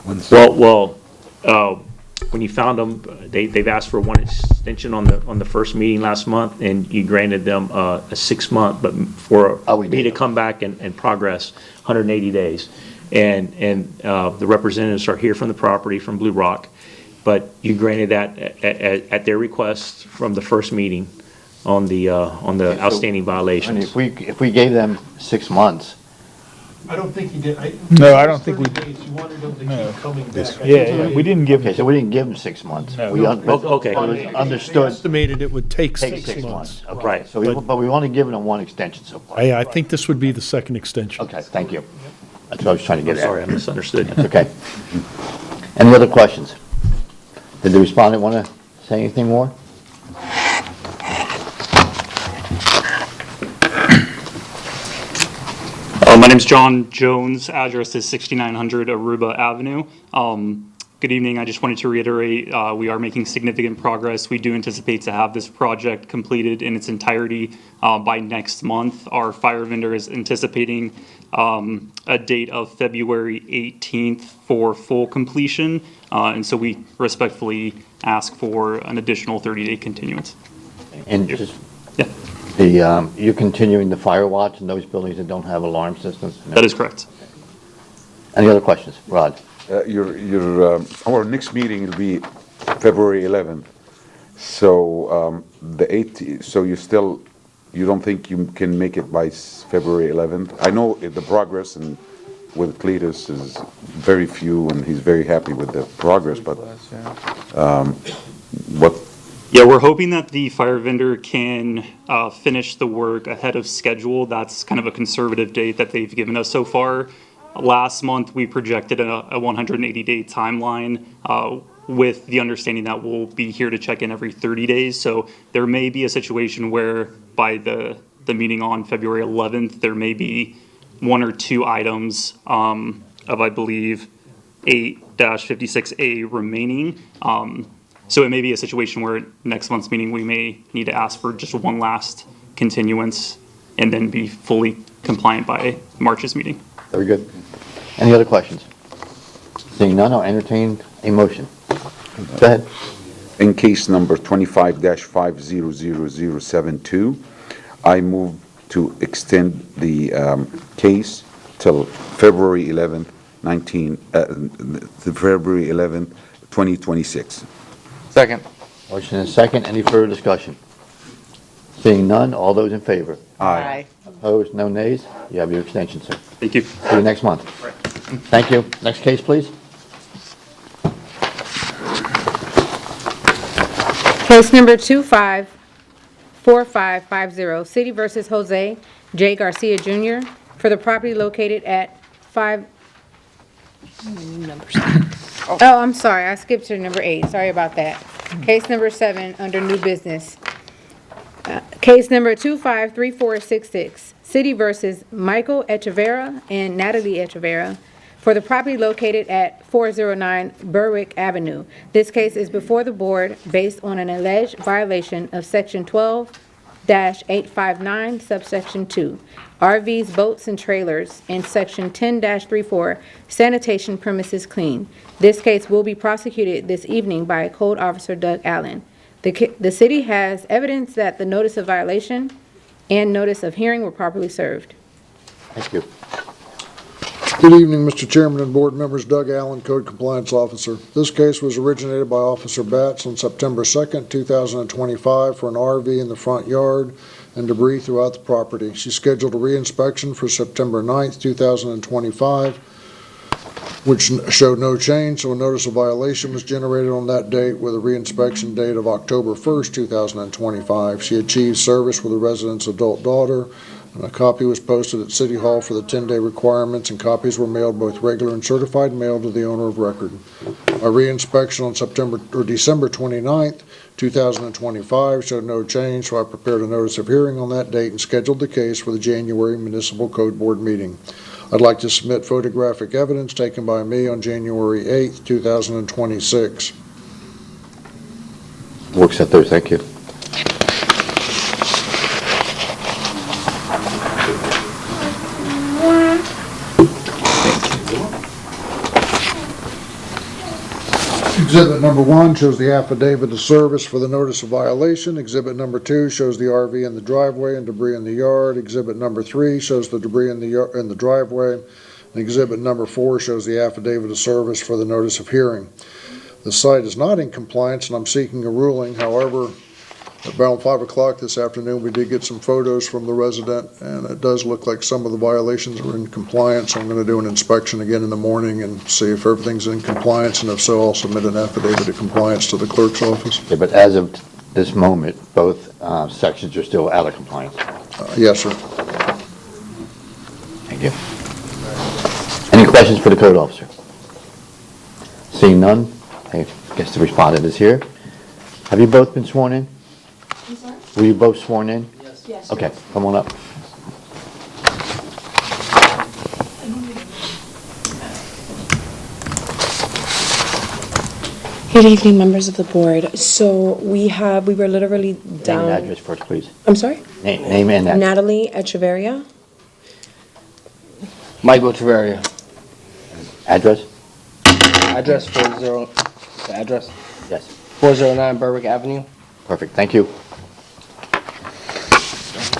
Well, when you found them, they've asked for one extension on the first meeting last month, and you granted them a 6-month, but for me to come back and progress 180 days. And the representatives are here from the property, from Blue Rock, but you granted that at their request from the first meeting on the outstanding violations. And if we gave them 6 months. I don't think he did. No, I don't think we. 30 days, you wanted them to keep coming back. Yeah, we didn't give. Okay, so we didn't give them 6 months. No. Okay. Understood. Estimated it would take Take 6 months. Okay. Right. So, but we've only given them one extension so far. I think this would be the second extension. Okay, thank you. That's what I was trying to get at. Sorry, I misunderstood. That's okay. Any other questions? Did the respondent want to say anything more? My name's John Jones. Address is 6900 Aruba Avenue. Good evening. I just wanted to reiterate, we are making significant progress. We do anticipate to have this project completed in its entirety by next month. Our fire vendor is anticipating a date of February 18th for full completion. And so we respectfully ask for an additional 30-day continuance. And just, you're continuing the fire watch in those buildings that don't have alarm systems? That is correct. Any other questions? Rod? Our next meeting will be February 11th. So the 18th, so you don't think you can make it by February 11th? I know the progress and with Cletus is very few, and he's very happy with the progress, but what? Yeah, we're hoping that the fire vendor can finish the work ahead of schedule. That's kind of a conservative date that they've given us so far. Last month, we projected a 180-day timeline with the understanding that we'll be here to check in every 30 days. So there may be a situation where by the meeting on February 11th, there may be 1 or 2 items of, I believe, 8-56A remaining. So it may be a situation where next month's meeting, we may need to ask for just one last continuance and then be fully compliant by March's meeting. Very good. Any other questions? Seeing none, I'll entertain a motion. Go ahead. In case number 25-500072, I move to extend the case till February 11th, 2026. Second. Motion is second. Any further discussion? Seeing none, all those in favor? Aye. Opposed, no nays? You have your extension, sir. Thank you. See you next month. Thank you. Next case, please. Case number 254550, City versus Jose J. Garcia Jr. for the property located at 5... Oh, I'm sorry, I skipped to number 8. Sorry about that. Case number 7 under new business. Case number 253466, City versus Michael Echeverra and Natalie Echeverra for the property located at 409 Berwick Avenue. This case is before the board based on an alleged violation of Section 12-859, subsection 2, RVs, boats, and trailers, and Section 10-34, sanitation premises clean. This case will be prosecuted this evening by Code Officer Doug Allen. The city has evidence that the notice of violation and notice of hearing were properly served. Thank you. Good evening, Mr. Chairman and board members. Doug Allen, Code Compliance Officer. This case was originated by Officer Batts on September 2nd, 2025 for an RV in the front yard and debris throughout the property. She scheduled a reinspection for September 9th, 2025, which showed no change, so a notice of violation was generated on that date with a reinspection date of October 1st, 2025. She achieved service with a resident's adult daughter, and a copy was posted at City Hall for the 10-day requirements, and copies were mailed both regular and certified mail to the owner of record. A reinspection on December 29th, 2025 showed no change, so I prepared a notice of hearing on that date and scheduled the case for the January Municipal Code Board meeting. I'd like to submit photographic evidence taken by me on January 8th, 2026. We'll accept those, thank you. Exhibit number 1 shows the affidavit of service for the notice of violation. Exhibit number 2 shows the RV in the driveway and debris in the yard. Exhibit number 3 shows the debris in the driveway. And exhibit number 4 shows the affidavit of service for the notice of hearing. The site is not in compliance, and I'm seeking a ruling. However, at around 5 o'clock this afternoon, we did get some photos from the resident, and it does look like some of the violations are in compliance. So I'm going to do an inspection again in the morning and see if everything's in compliance, and if so, I'll submit an affidavit of compliance to the clerk's office. Okay, but as of this moment, both sections are still out of compliance. Yes, sir. Thank you. Any questions for the code officer? Seeing none, I guess the respondent is here. Have you both been sworn in? I'm sorry? Were you both sworn in? Yes. Yes. Okay, come on up. Good evening, members of the board. So we were literally down. Name and address first, please. I'm sorry? Name and address. Natalie Echeverria. Michael Echeverria. Address? Address 40, the address? Yes. 409 Berwick Avenue. Perfect, thank you.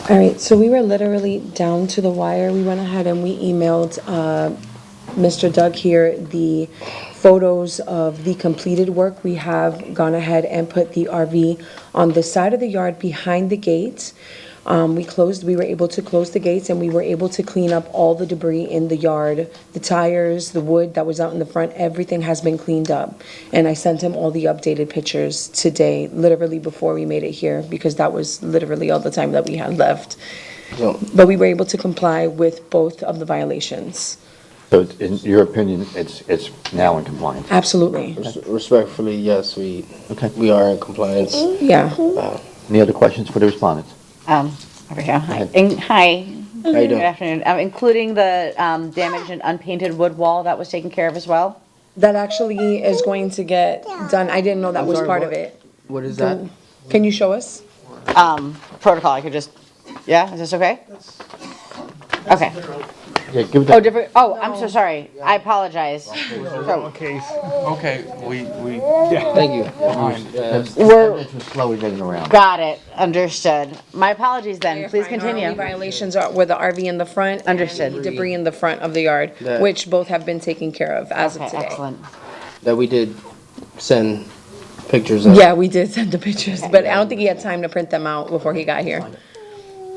All right, so we were literally down to the wire. We went ahead and we emailed Mr. Doug here the photos of the completed work. We have gone ahead and put the RV on the side of the yard behind the gates. We were able to close the gates, and we were able to clean up all the debris in the yard. The tires, the wood that was out in the front, everything has been cleaned up. And I sent him all the updated pictures today, literally before we made it here, because that was literally all the time that we had left. But we were able to comply with both of the violations. So in your opinion, it's now in compliance? Absolutely. Respectfully, yes, we are in compliance. Yeah. Any other questions for the respondents? Over here. Hi. How Hi. you Good doing? afternoon. Including the damaged and unpainted wood wall that was taken care of as well? That actually is going to get done. I didn't know that was sorry, part of what? it. What is that? Can you show us? Protocol, I could just, yeah, is this okay? Okay. Yeah, give it Oh, different, oh, I'm so sorry. I apologize. So, Okay, we, Thank you. We're, It's slowly getting around. got it, understood. My apologies then, please continue. RV violations are with the RV in the front. and Understood. the Debris in the front of the yard, That- which both have been taken care of as of Okay, today. excellent. That we did send pictures of. Yeah, we did send the pictures, but I don't think he had time to print them out before he got here. All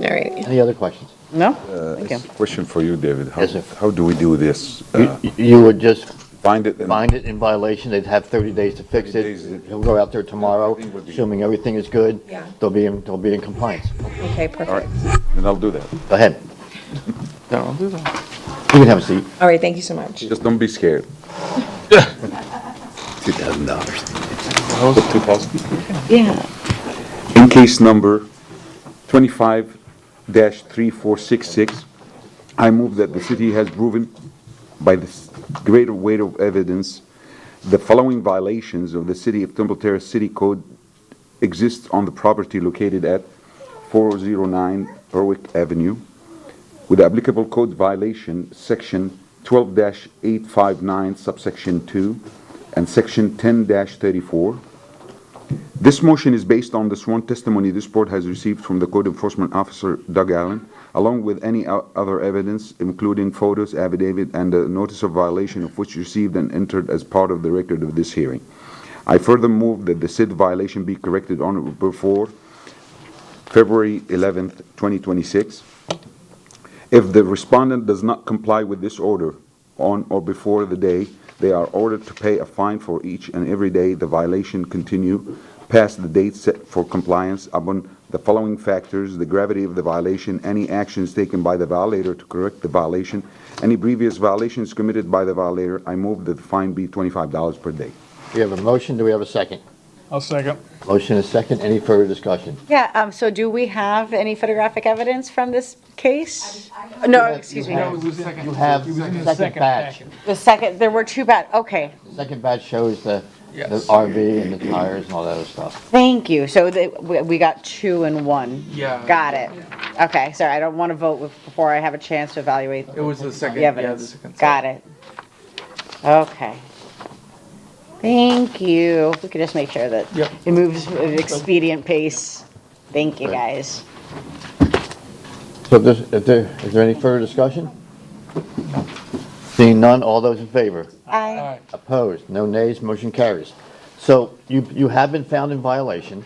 right. Any other questions? No? Thank you. Question for you, David. Yes, sir. How do we do this? You would just Find it and find it in violation, they'd have 30 days to fix 30 it. days. He'll go out there tomorrow, assuming everything is good. Yeah. They'll be in compliance. Okay, perfect. then I'll do that. Go ahead. no, I'll do that. You can have a seat. All right, thank you so much. Just don't be scared. $2,000. Yeah. In case number 25-3466, I move that the city has proven by this greater weight of evidence the following violations of the City of Temple Terrace City Code exist on the property located at 409 Berwick Avenue, with the applicable code violation, section 12-859, subsection 2, and section 10-34. This motion is based on the sworn testimony this board has received from the Code Enforcement Officer, Doug Allen, along with any other evidence, including photos, affidavit, and a notice of violation of which received and entered as part of the record of this hearing. I further move that the said violation be corrected on or before February 11th, 2026. If the respondent does not comply with this order on or before the day, they are ordered to pay a fine for each and every day the violation continue past the date set for compliance upon the following factors: the gravity of the violation, any actions taken by the violator to correct the violation, any previous violations committed by the violator. I move that the fine be $25 per day. We have a motion, do we have a second? I'll second. Motion is second, any further discussion? Yeah, so do we have any photographic evidence from this case? No, excuse me. You have the second batch. The second, there were two okay. The second batch shows the RV and the tires and all that other stuff. Thank you. So we got 2 and 1. Yeah. Got it. Okay, sorry, I don't want to vote before I have a chance to evaluate It was the second, the yeah, evidence. the second. Got it. Okay. Thank you. We could just make sure that it moves at an expedient pace. Thank you, guys. So is there any further discussion? Seeing none, all those in favor? Aye. Opposed? No nays, motion carries. So you have been found in violation.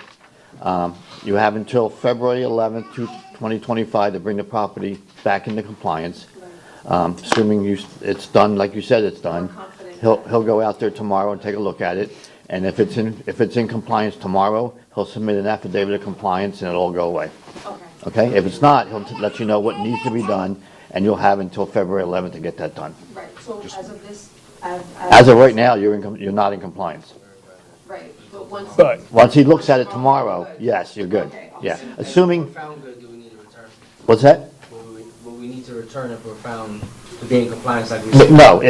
You have until February 11th, 2025 to bring the property back into compliance. Assuming it's done like you said it's done, he'll go out there tomorrow and take a look at it. And if it's in compliance tomorrow, he'll submit an affidavit of compliance and it'll all go away. Okay? If it's not, he'll let you know what needs to be done, and you'll have until February 11th to get that done. Right, so as of this, As of right now, you're not in compliance. right, but once. Once he looks at it tomorrow, yes, you're good. Yeah, assuming, Found good, do we need to return? what's that? Will we need to return if we're found to be in compliance like we said? No,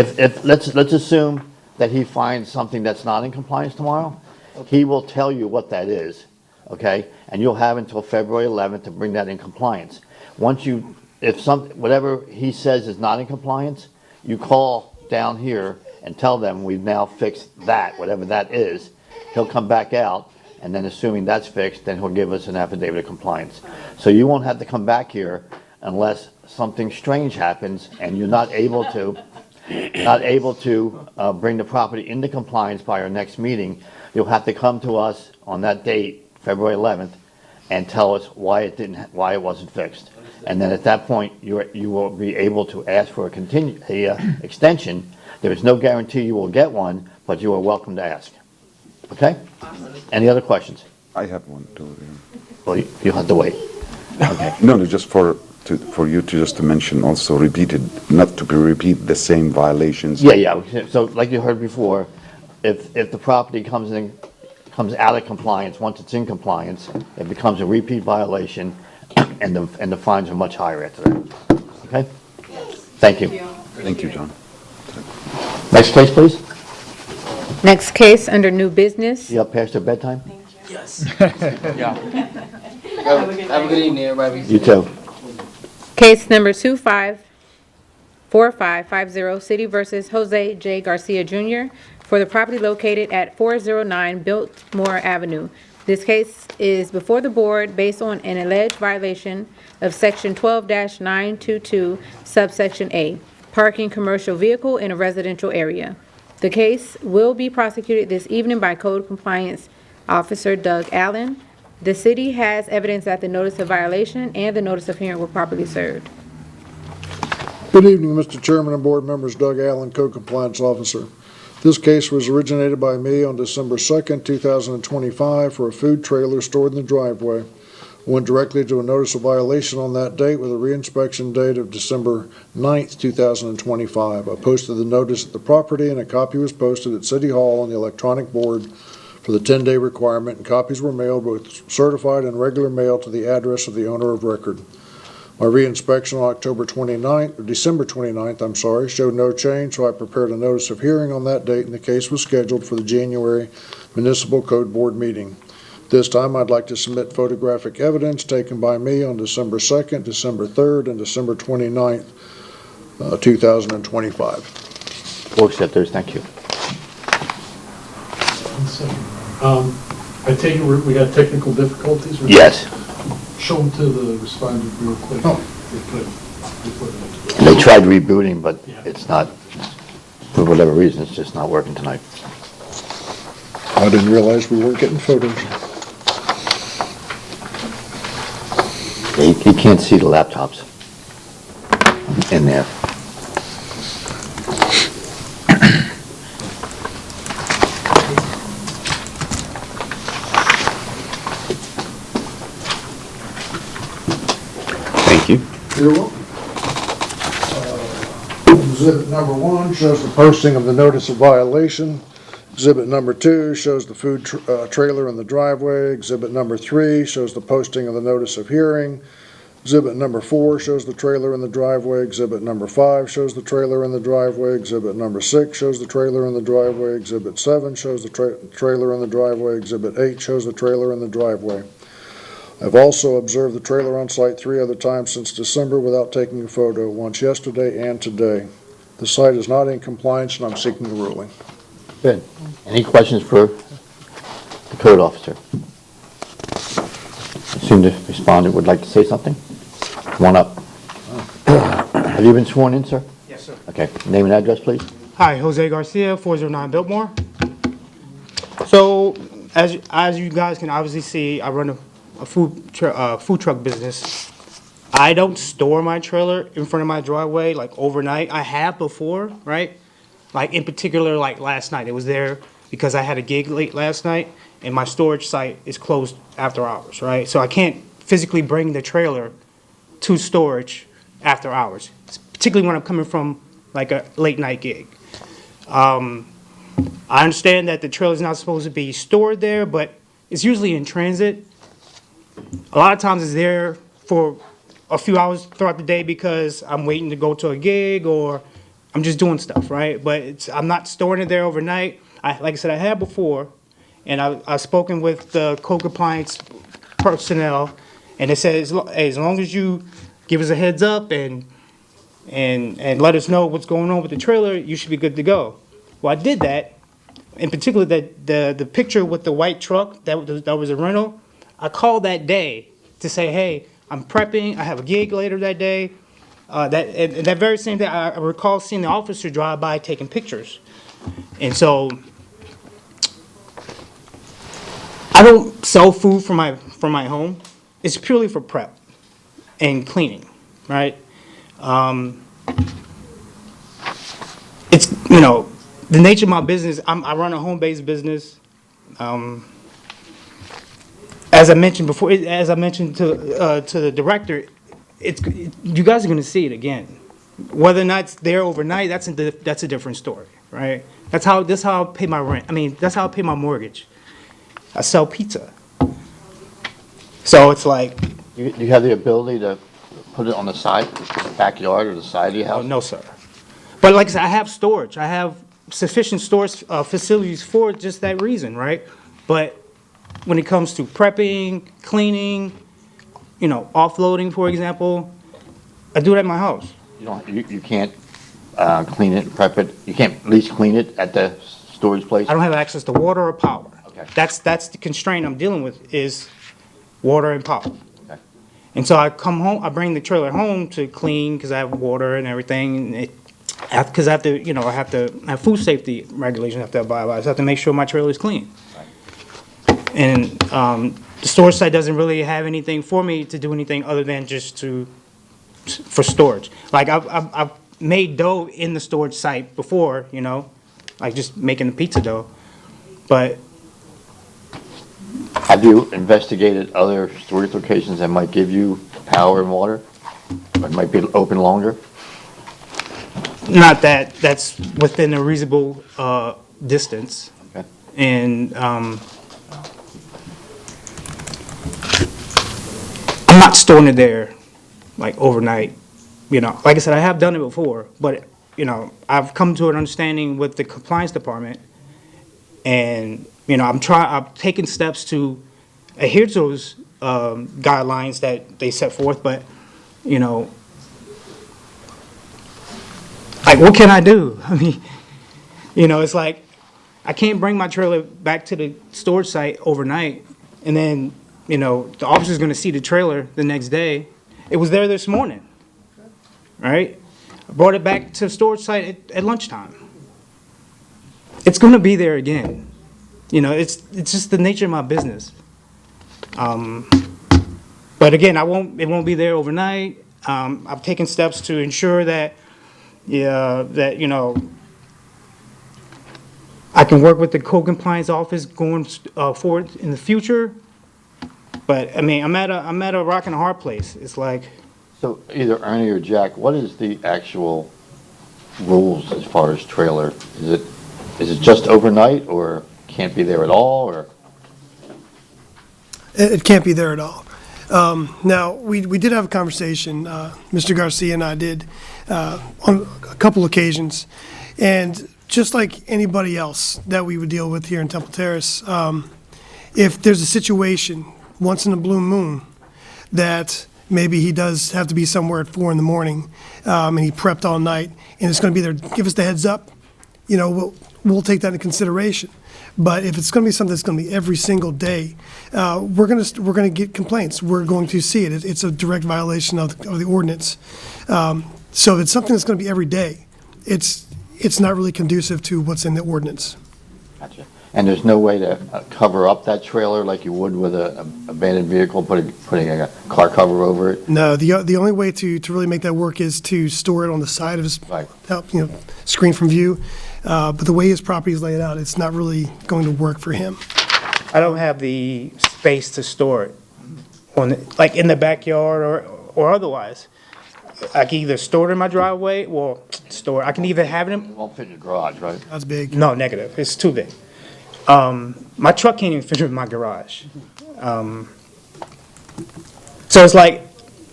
let's assume that he finds something that's not in compliance tomorrow, he will tell you what that is, okay? And you'll have until February 11th to bring that in compliance. Once whatever he says is not in compliance, you call down here and tell them we've now fixed that, whatever that is. He'll come back out, and then assuming that's fixed, then he'll give us an affidavit of compliance. So you won't have to come back here unless something strange happens and you're not able to bring the property into compliance by our next meeting. You'll have to come to us on that date, February 11th, and tell us why it wasn't fixed. And then at that point, you will be able to ask for a extension. There is no guarantee you will get one, but you are welcome to ask. Okay? Any other questions? I have one too. Well, you'll have to wait. Okay. No, just for you to mention also not to repeat the same violations. Yeah. So like you heard before, if the property comes out of compliance, once it's in compliance, it becomes a repeat violation, and the fines are much higher after that. Okay? Thank you. Thank you, John. Next case, please. Next case under new business. You up past their bedtime? Yes. Yeah. Have a good evening, everybody. You too. Case number 254550, City versus Jose J. Garcia Jr. for the property located at 409 Biltmore Avenue. This case is before the board based on an alleged violation of Section 12-922, subsection A, parking commercial vehicle in a residential area. The case will be prosecuted this evening by Code Compliance Officer Doug Allen. The city has evidence that the notice of violation and the notice of hearing were properly served. Good evening, Mr. Chairman and board members. Doug Allen, Code Compliance Officer. This case was originated by me on December 2nd, 2025 for a food trailer stored in the driveway. Went directly to a notice of violation on that date with a reinspection date of December 9th, 2025. I posted the notice at the property, and a copy was posted at City Hall on the electronic board for the 10-day requirement, and copies were mailed both certified and regular mail to the address of the owner of record. My reinspection on December 29th, showed no change, so I prepared a notice of hearing on that date, and the case was scheduled for the January Municipal Code Board meeting. This time, I'd like to submit photographic evidence taken by me on December 2nd, December 3rd, and December 29th, 2025. We'll accept those, thank you. I take it we got technical difficulties? Yes. Show them to the respondent real quick. And they tried rebooting, but it's not, for whatever reason, it's just not working tonight. I didn't realize we weren't getting photos. He can't see the laptops in there. Thank you. You're welcome. Exhibit number 1 shows the posting of the notice of violation. Exhibit number 2 shows the food trailer in the driveway. Exhibit number 3 shows the posting of the notice of hearing. Exhibit number 4 shows the trailer in the driveway. Exhibit number 5 shows the trailer in the driveway. Exhibit number 6 shows the trailer in the driveway. Exhibit 7 shows the trailer in the driveway. Exhibit 8 shows the trailer in the driveway. I've also observed the trailer on site 3 other times since December without taking a photo, once yesterday and today. The site is not in compliance and I'm seeking a ruling. Good. Any questions for the code officer? Assume the respondent would like to say something? Come on up. Have you been sworn in, sir? Yes, sir. Okay. Name and address, please. Hi, Jose Garcia, 409 Biltmore. So, as you guys can obviously see, I run a food truck business. I don't store my trailer in front of my driveway like overnight. I have before, right? Like in particular, like last night, it was there because I had a gig late last night, and my storage site is closed after hours, right? So I can't physically bring the trailer to storage after hours, particularly when I'm coming from like a late night gig. I understand that the trailer is not supposed to be stored there, but it's usually in transit. A lot of times it's there for a few hours throughout the day because I'm waiting to go to a gig or I'm just doing stuff, right? But I'm not storing it there overnight. Like I said, I have before, and I've spoken with the code compliance personnel, and they said as long as you give us a heads up and let us know what's going on with the trailer, you should be good to go. Well, I did that. In particular, the picture with the white truck that was a rental. I called that day to say, hey, I'm prepping. I have a gig later that day. That very same day, I recall seeing the officer drive by taking pictures. And so I don't sell food from my home. It's purely for prep and cleaning, right? It's, the nature of my business, I run a home-based business. As I mentioned before, as I mentioned to the director, you guys are going to see it again. Whether or not it's there overnight, that's a different story, right? That's how I pay my rent. I mean, that's how I pay my mortgage. I sell pizza. So it's like... You have the ability to put it on the side, backyard or the side of your house? No, sir. But like I said, I have storage. I have sufficient storage facilities for just that reason, right? But when it comes to prepping, cleaning, offloading, for example, I do it at my house. You can't clean it, prep it. You can't at least clean it at the storage place? I don't have access to water or power. Okay. That's the constraint I'm dealing with is water and power. Okay. And so I come home, I bring the trailer home to clean because I have water and everything. Because I have to, I have food safety regulations I have to abide by. So I have to make sure my trailer is clean. Right. And the storage site doesn't really have anything for me to do anything other than just for storage. Like I've made dough in the storage site before, like just making the pizza dough. But have you investigated other storage locations that might give you power and water? Or might be open longer? Not that. That's within a reasonable distance. Okay. And I'm not storing it there like overnight. Like I said, I have done it before, but I've come to an understanding with the compliance department, and I'm taking steps to adhere to those guidelines that they set forth, but like what can I do? I mean, it's like I can't bring my trailer back to the storage site overnight, and then, you know, the officer's gonna see the trailer the next day. It was there this morning, right? I brought it back to the storage site at lunchtime. It's gonna be there again. You know, it's just the nature of my business. But again, it won't be there overnight. I've taken steps to ensure that, you know, I can work with the code compliance office going forward in the future. But I mean, I'm at a rock and a hard place. It's like, So either Ernie or Jack, what is the actual rules as far as trailer? Is it just overnight, or can't be there at all, or? It can't be there at all. Now, we did have a conversation, Mr. Garcia and I did, on a couple occasions, and just like anybody else that we would deal with here in Temple Terrace, if there's a situation, once in a blue moon, that maybe he does have to be somewhere at 4 in the morning, and he prepped all night, and it's going to be there, give us the heads up, you know, we'll take that into consideration. But if it's going to be something that's going to be every single day, we're going to get complaints. We're going to see it. It's a direct violation of the ordinance. So if it's something that's going to be every day, it's not really conducive to what's in the ordinance. Gotcha. And there's no way to cover up that trailer like you would with an abandoned vehicle, putting a car cover over it? No, the only way to really make that work is to store it on the side of his, you know, screen from view. But the way his property is laid out, it's not really going to work for him. I don't have the space to store it like in the backyard or otherwise. I can either store it in my driveway, I can either have it in. It won't fit in your garage, right? That's big. No, negative. It's too big. My truck can't even fit in my garage. So it's like,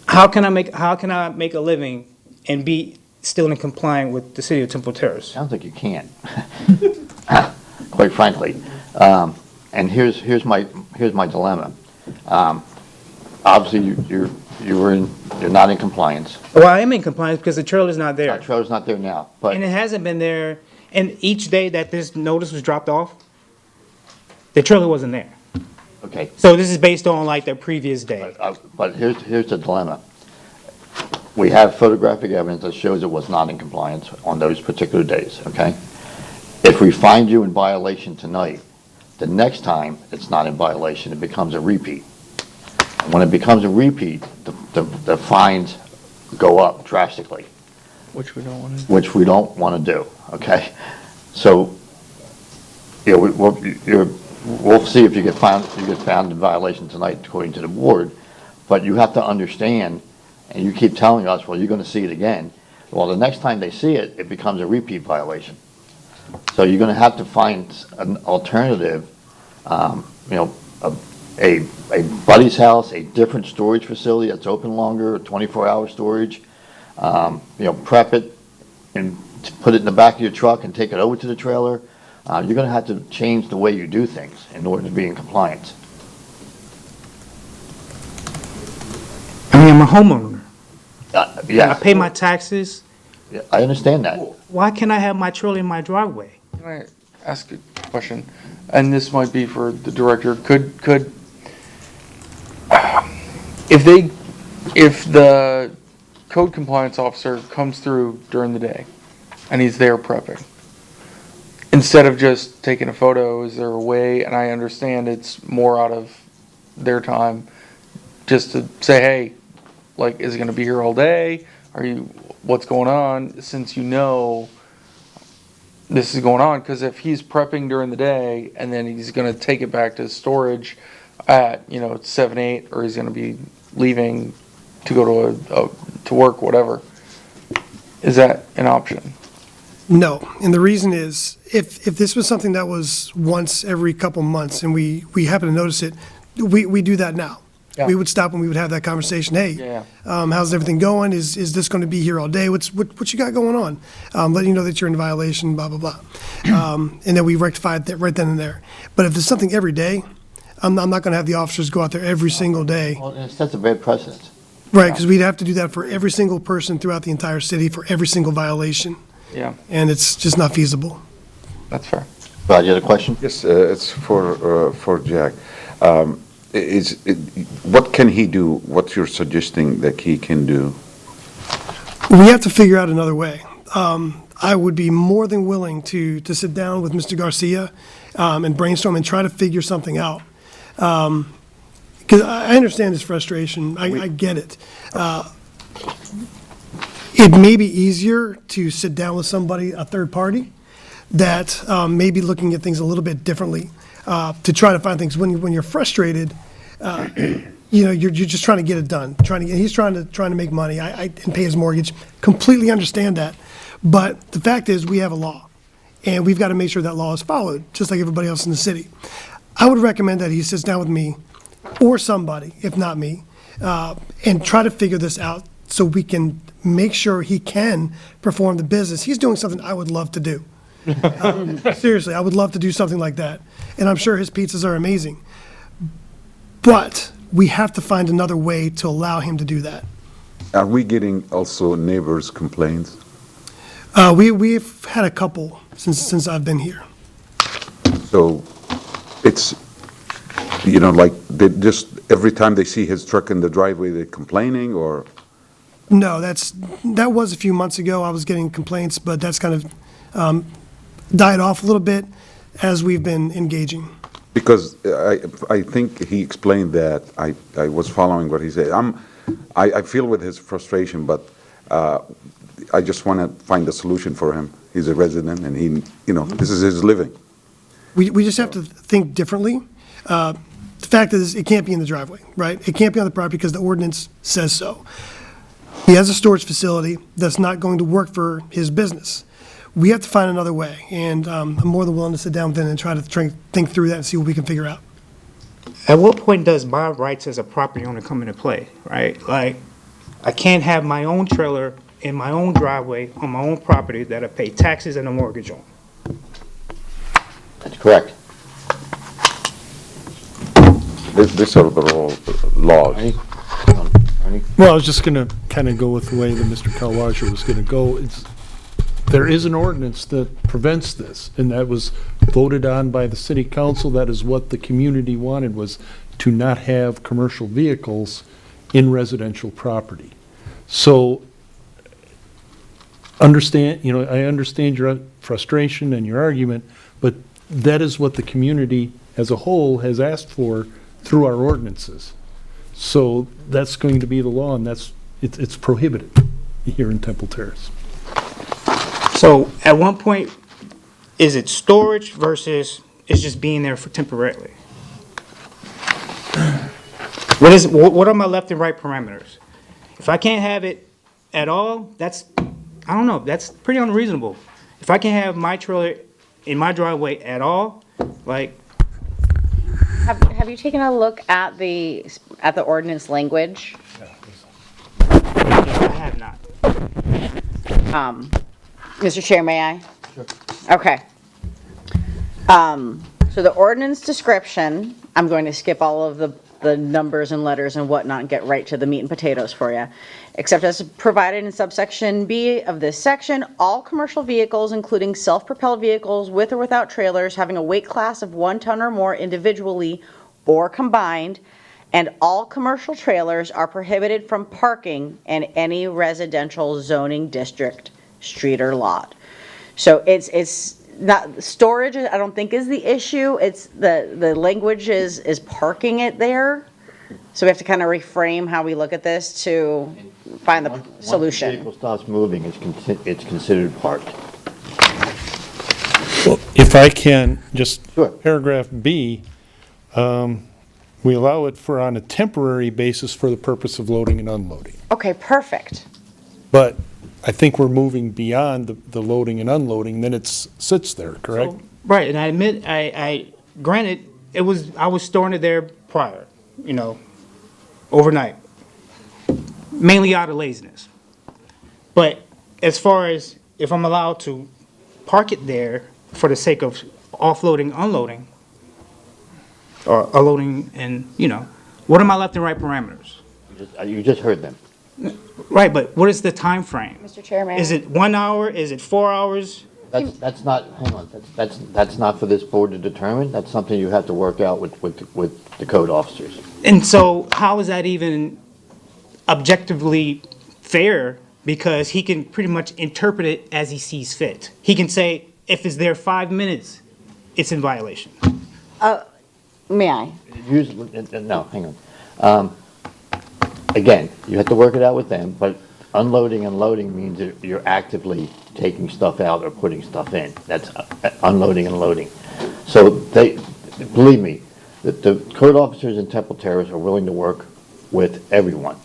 how can I make a living and be still in compliance with the city of Temple Terrace? Sounds like you can't, quite frankly. And here's my dilemma. Obviously, you're not in compliance. Well, I am in compliance because the trailer's not there. The trailer's not there now, but And it hasn't been there, and each day that this notice was dropped off, the trailer wasn't there. okay. So this is based on like the previous day. But here's the dilemma. We have photographic evidence that shows it was not in compliance on those particular days, okay? If we find you in violation tonight, the next time it's not in violation, it becomes a repeat. And when it becomes a repeat, the fines go up drastically. Which we don't want to. Which we don't want to do, okay? So, you know, we'll see if you get found in violation tonight according to the board, but you have to understand, and you keep telling us, well, you're going to see it again. Well, the next time they see it, it becomes a repeat violation. So you're going to have to find an alternative, you know, a buddy's house, a different storage facility that's open longer, 24-hour storage, you know, prep it and put it in the back of your truck and take it over to the trailer. You're going to have to change the way you do things in order to be in compliance. I mean, I'm a homeowner. Yeah. I pay my taxes. Yeah, I understand that. Why can't I have my trailer in my driveway? Can I ask a question? And this might be for the director. Could if the code compliance officer comes through during the day and he's there prepping, instead of just taking a photo, is there a way, and I understand it's more out of their time, just to say, hey, like, is it gonna be here all day? What's going on? Since you know this is going on, because if he's prepping during the day and then he's gonna take it back to storage at, you know, 7, 8, or he's gonna be leaving to go to work, whatever, is that an option? No, and the reason is, if this was something that was once every couple months and we happen to notice it, we do that now. Yeah. We would stop and we would have that conversation, hey, how's everything going? Is this going to be here all day? What you got going on? Letting you know that you're in violation, blah, blah, blah. And then we rectified that right then and there. But if there's something every day, I'm not going to have the officers go out there every single day. Well, it sets a bad precedent. Right, because we'd have to do that for every single person throughout the entire city for every single violation. Yeah. And it's just not feasible. That's fair. Rod, you had a question? Yes, it's for Jack. What can he do? What you're suggesting that he can do? We have to figure out another way. I would be more than willing to sit down with Mr. Garcia and brainstorm and try to figure something out. Because I understand his frustration. I get it. It may be easier to sit down with somebody, a third party, that may be looking at things a little bit differently to try to find things. When you're frustrated, you're just trying to get it done. He's trying to make money and pay his mortgage. Completely understand that. But the fact is, we have a law, and we've got to make sure that law is followed, just like everybody else in the city. I would recommend that he sits down with me or somebody, if not me, and try to figure this out so we can make sure he can perform the business. He's doing something I would love to do. Seriously, I would love to do something like that. And I'm sure his pizzas are amazing. But we have to find another way to allow him to do that. Are we getting also neighbors' complaints? We've had a couple since I've been here. So it's, like they just, every time they see his truck in the driveway, they're complaining, or? No, that was a few months ago. I was getting complaints, but that's kind of died off a little bit as we've been engaging. Because I think he explained that, I was following what he said. I feel with his frustration, but I just want to find a solution for him. He's a resident, and this is his living. We just have to think differently. The fact is, it can't be in the driveway, right? It can't be on the property because the ordinance says so. He has a storage facility that's not going to work for his business. We have to find another way, and I'm more than willing to sit down with him and try to think through that and see what we can figure out. At what point does my rights as a property owner come into play, right? Like, I can't have my own trailer in my own driveway on my own property that I pay taxes and a mortgage on. That's correct. These are the laws. Well, I was just going to kind of go with the way that Mr. Kalwaja was going to go. There is an ordinance that prevents this, and that was voted on by the city council. That is what the community wanted, was to not have commercial vehicles in residential property. So I understand your frustration and your argument, but that is what the community as a whole has asked for through our ordinances. So that's going to be the law, and it's prohibited here in Temple Terrace. So at one point, is it storage versus it's just being there for temporarily? What are my left and right parameters? If I can't have it at all, that's pretty unreasonable. If I can't have my trailer in my driveway at all, like. Have you taken a look at the ordinance language? I have not. Mr. Chair, may I? Sure. Okay. So the ordinance description, I'm going to skip all of the numbers and letters and whatnot and get right to the meat and potatoes for you. Except as provided in subsection B of this section, all commercial vehicles, including self-propelled vehicles with or without trailers, having a weight class of 1 ton or more individually or combined, and all commercial trailers are prohibited from parking in any residential zoning district, street or lot. So it's not storage, I don't think is the issue. It's the language is parking it there. So we have to kind of reframe how we look at this to find the solution. Once the vehicle stops moving, it's considered parked. Well, if I can, just paragraph B, we allow it for on a temporary basis for the purpose of loading and unloading. Okay, perfect. But I think we're moving beyond the loading and unloading, then it sits there, correct? So, right, and I admit, granted, I was storing it there prior, overnight, mainly out of laziness. But as far as if I'm allowed to park it there for the sake of offloading, unloading, or unloading, and what are my left and right parameters? You just heard them. Right, but what is the time frame? Mr. Chairman. Is it 1 hour? Is it 4 hours? That's not, hang on, that's not for this board to determine. That's something you have to work out with the code officers. And so how is that even objectively fair? Because he can pretty much interpret it as he sees fit. He can say, if it's there 5 minutes, it's in violation. May I? No, hang on. Again, you have to work it out with them, but unloading and loading means that you're actively taking stuff out or putting stuff in. That's unloading and loading. So believe me, the code officers in Temple Terrace are willing to work with everyone.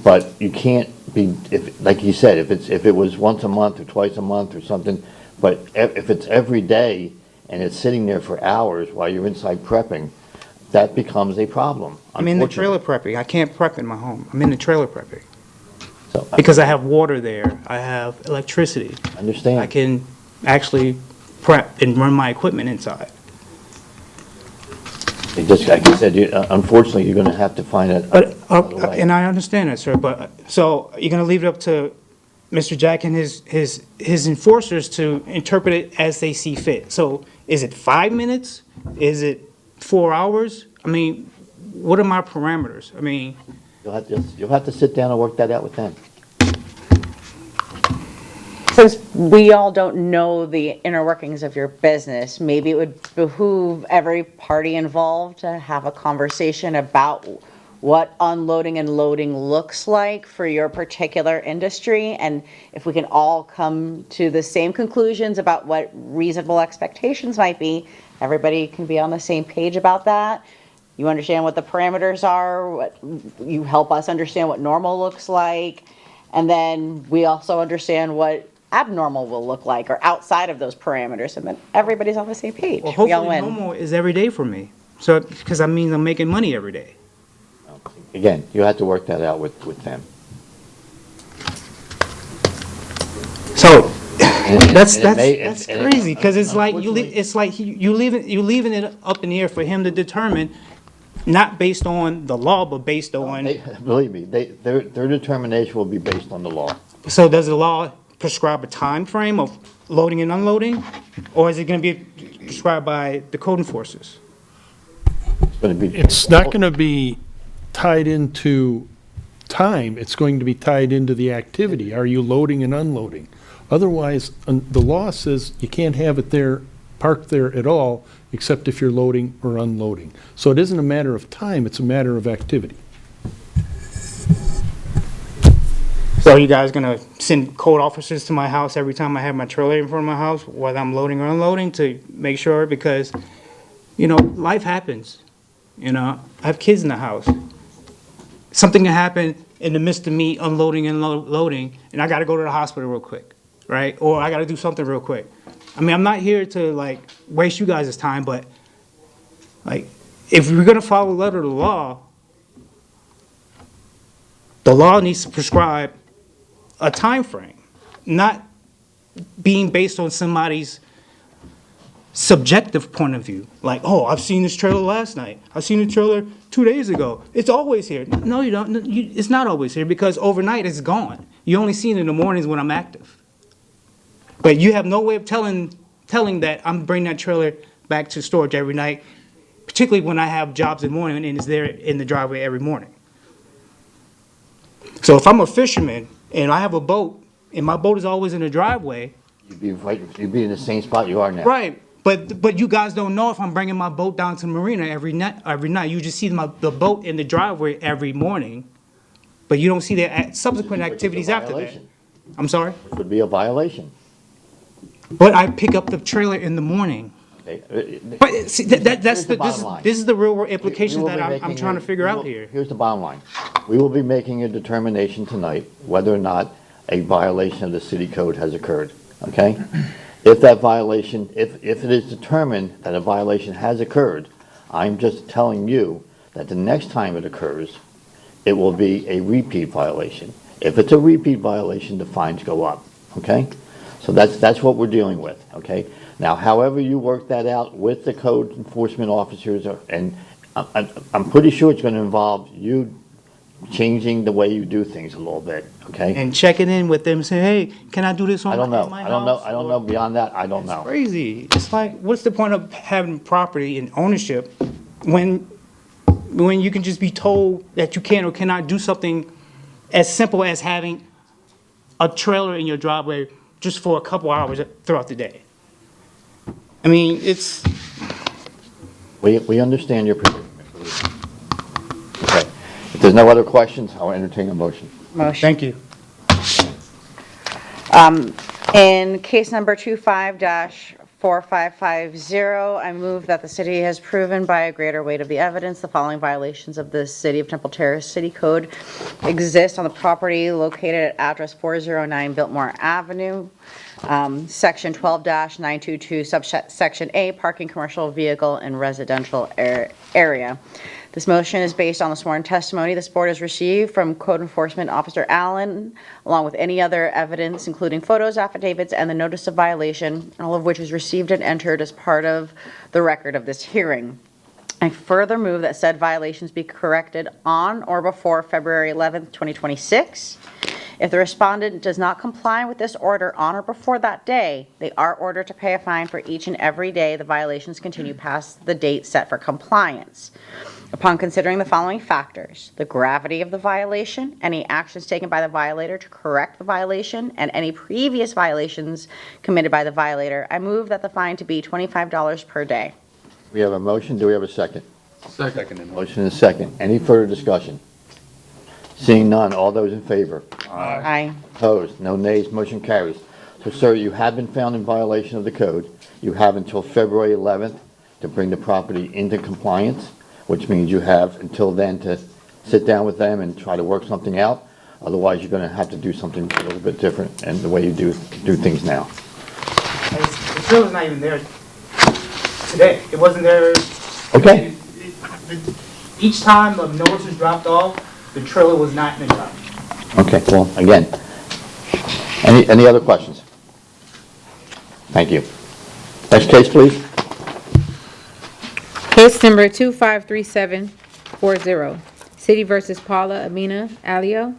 But you can't be, like you said, if it was once a month or twice a month or something, but if it's every day and it's sitting there for hours while you're inside prepping, that becomes a problem. I'm in the trailer prepping. I can't prep in my home. I'm in the trailer prepping. Because I have water there. I have electricity. Understand. I can actually prep and run my equipment inside. Just like I said, unfortunately, you're going to have to find it. And I understand that, sir, but, so you're gonna leave it up to Mr. Jack and his enforcers to interpret it as they see fit? So is it 5 minutes? Is it 4 hours? I mean, what are my parameters? I mean. You'll have to sit down and work that out with them. Since we all don't know the inner workings of your business, maybe it would behoove every party involved to have a conversation about what unloading and loading looks like for your particular industry. And if we can all come to the same conclusions about what reasonable expectations might be, everybody can be on the same page about that. You understand what the parameters are, you help us understand what normal looks like, and then we also understand what abnormal will look like or outside of those parameters, and then everybody's on the same page. Well, hopefully normal is every day for me. So, because that means I'm making money every day. Again, you have to work that out with them. So that's crazy, because it's like you leaving it up in the air for him to determine, not based on the law, but based on. Believe me, their determination will be based on the law. So does the law prescribe a time frame of loading and unloading, or is it going to be prescribed by the code enforcers? It's not going to be tied into time. It's going to be tied into the activity. Are you loading and unloading? Otherwise, the law says you can't have it there, parked there at all, except if you're loading or unloading. So it isn't a matter of time, it's a matter of activity. So are you guys gonna send code officers to my house every time I have my trailer in front of my house, whether I'm loading or unloading, to make sure? Because, life happens. I have kids in the house. Something can happen in the midst of me unloading and loading, and I gotta go to the hospital real quick, right? Or I gotta do something real quick. I mean, I'm not here to waste you guys' time, but if we're gonna follow the letter of the law needs to prescribe a time frame, not being based on somebody's subjective point of view. Like, oh, I've seen this trailer last night. I've seen the trailer 2 days ago. It's always here. No, you don't. It's not always here, because overnight it's gone. You only see it in the mornings when I'm active. But you have no way of telling that I'm bringing that trailer back to storage every night, particularly when I have jobs in the morning and it's there in the driveway every morning. So if I'm a fisherman and I have a boat and my boat is always in the driveway. You'd be in the same spot you are now. Right. But you guys don't know if I'm bringing my boat down to the marina every night. You just see the boat in the driveway every morning, but you don't see the subsequent activities after that. I'm sorry? Which would be a violation. But I pick up the trailer in the morning. Okay. But see, this is the real world implications that I'm trying to figure out here. Here's the bottom line. We will be making a determination tonight whether or not a violation of the city code has occurred, okay? If that violation, if it is determined that a violation has occurred, I'm just telling you that the next time it occurs, it will be a repeat violation. If it's a repeat violation, the fines go up, okay? So that's what we're dealing with, okay? Now, however you work that out with the code enforcement officers, and I'm pretty sure it's going to involve you changing the way you do things a little bit, okay? And checking in with them, saying, hey, can I do this on I don't know, my I don't know, house? I don't know, beyond that, I don't know. Crazy. It's like, what's the point of having property and ownership when you can just be told that you can or cannot do something as simple as having a trailer in your driveway just for a couple hours throughout the day? I mean, it's... We understand your predicament. Okay, if there's no other questions, I'll entertain a motion. Motion. Thank you. In case number 25-4550, I move that the city has proven by a greater weight of the evidence the following violations of the City of Temple Terrace City Code exist on the property located at address 409 Biltmore Avenue, Section 12-922, subsection A, parking commercial vehicle in residential area. This motion is based on the sworn testimony this board has received from Code Enforcement Officer Allen, along with any other evidence, including photos, affidavits, and the notice of violation, all of which is received and entered as part of the record of this hearing. I further move that said violations be corrected on or before February 11th, 2026. If the respondent does not comply with this order on or before that day, they are ordered to pay a fine for each and every day the violations continue past the date set for compliance. Upon considering the following factors: the gravity of the violation, any actions taken by the violator to correct the violation, and any previous violations committed by the violator, I move that the fine to be $25 per day. We have a motion, do we have a second? Second. Motion is second. Any further discussion? Seeing none, all those in favor? Aye. Opposed? No nays, motion carries. So, sir, you have been found in violation of the code. You have until February 11th to bring the property into compliance, which means you have until then to sit down with them and try to work something out. Otherwise, you're going to have to do something a little bit different in the way you do things now. The trailer's not even there today. It wasn't there. Okay. Each time the notice was dropped off, the trailer was not in the driveway. Okay, well, again, any other questions? Thank you. Next case, please. Case number 253740, City versus Paula Amina Alio,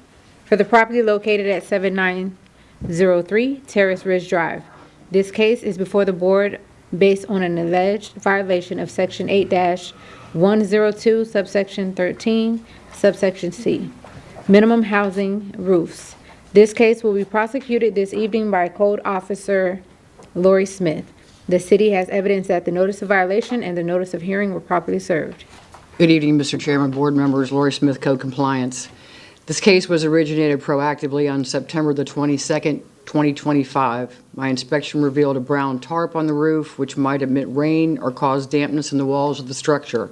for the property located at 7903 Terrace Ridge Drive. This case is before the board based on an alleged violation of Section 8-102, subsection 13, subsection C, minimum housing roofs. This case will be prosecuted this evening by Code Officer Lori Smith. The city has evidence that the notice of violation and the notice of hearing were properly served. Good evening, Mr. Chairman, board members, Lori Smith, Code Compliance. This case was originated proactively on September the 22nd, 2025. My inspection revealed a brown tarp on the roof, which might emit rain or cause dampness in the walls of the structure.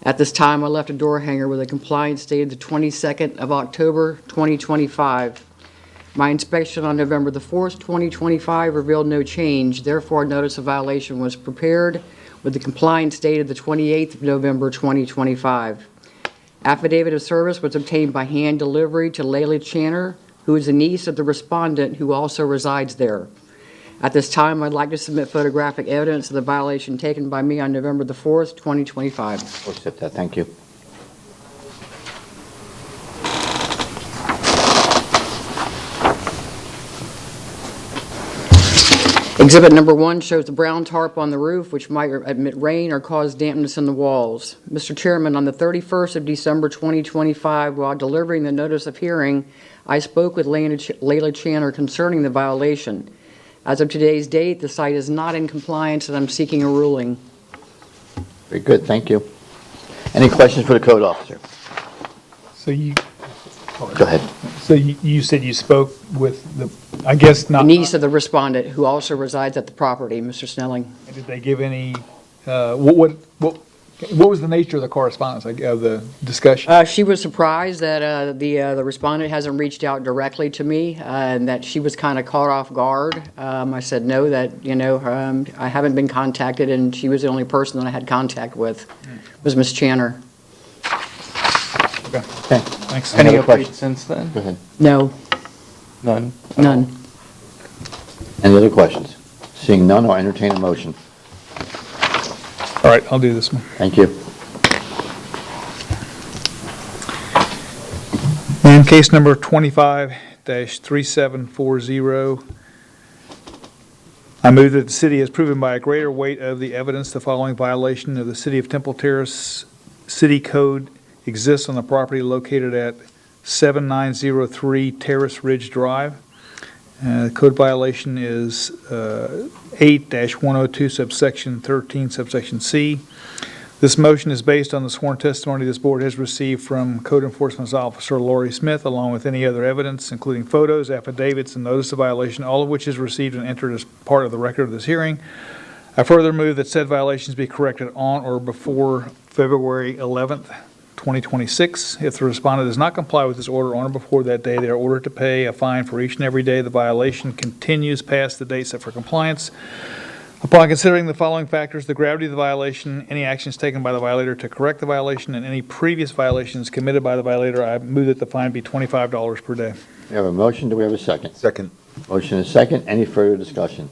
At this time, I left a door hanger with a compliance date of the 22nd of October, 2025. My inspection on November the 4th, 2025 revealed no change. Therefore, a notice of violation was prepared with the compliance date of the 28th of November, 2025. Affidavit of service was obtained by hand delivery to Layla Channer, who is a niece of the respondent who also resides there. At this time, I'd like to submit photographic evidence of the violation taken by me on November the 4th, 2025. We'll accept that, thank you. Exhibit number 1 shows the brown tarp on the roof, which might emit rain or cause dampness in the walls. Mr. Chairman, on the 31st of December 2025, while delivering the notice of hearing, I spoke with Layla Channer concerning the violation. As of today's date, the site is not in compliance and I'm seeking a ruling. Very good, thank you. Any questions for the code officer? So you, Go ahead. so you said you spoke with the, I guess not. The niece of the respondent, who also resides at the property, Mr. Snelling. Did they give any, what was the nature of the correspondence, of the discussion? She was surprised that the respondent hasn't reached out directly to me, and that she was kind of caught off guard. I said no, that, I haven't been contacted, and she was the only person that I had contact with, was Ms. Channer. Okay. Thanks. Any updates since then? Go ahead. No. None? None. Any other questions? Seeing none, I'll entertain a motion. All right, I'll do this one. Thank you. And case number 25-3740. I move that the city has proven by a greater weight of the evidence the following violation of the City of Temple Terrace City Code exists on the property located at 7903 Terrace Ridge Drive. The code violation is 8-102 subsection 13 subsection C. This motion is based on the sworn testimony this board has received from Code Enforcement Officer Lori Smith, along with any other evidence, including photos, affidavits, and notice of violation, all of which is received and entered as part of the record of this hearing. I further move that said violations be corrected on or before February 11th, 2026. If the respondent does not comply with this order on or before that day, they are ordered to pay a fine for each and every day the violation continues past the date set for compliance. Upon considering the following factors, the gravity of the violation, any actions taken by the violator to correct the violation, and any previous violations committed by the violator, I move that the fine be $25 per day. We have a motion. Do we have a second? Second. Motion is second. Any further discussion?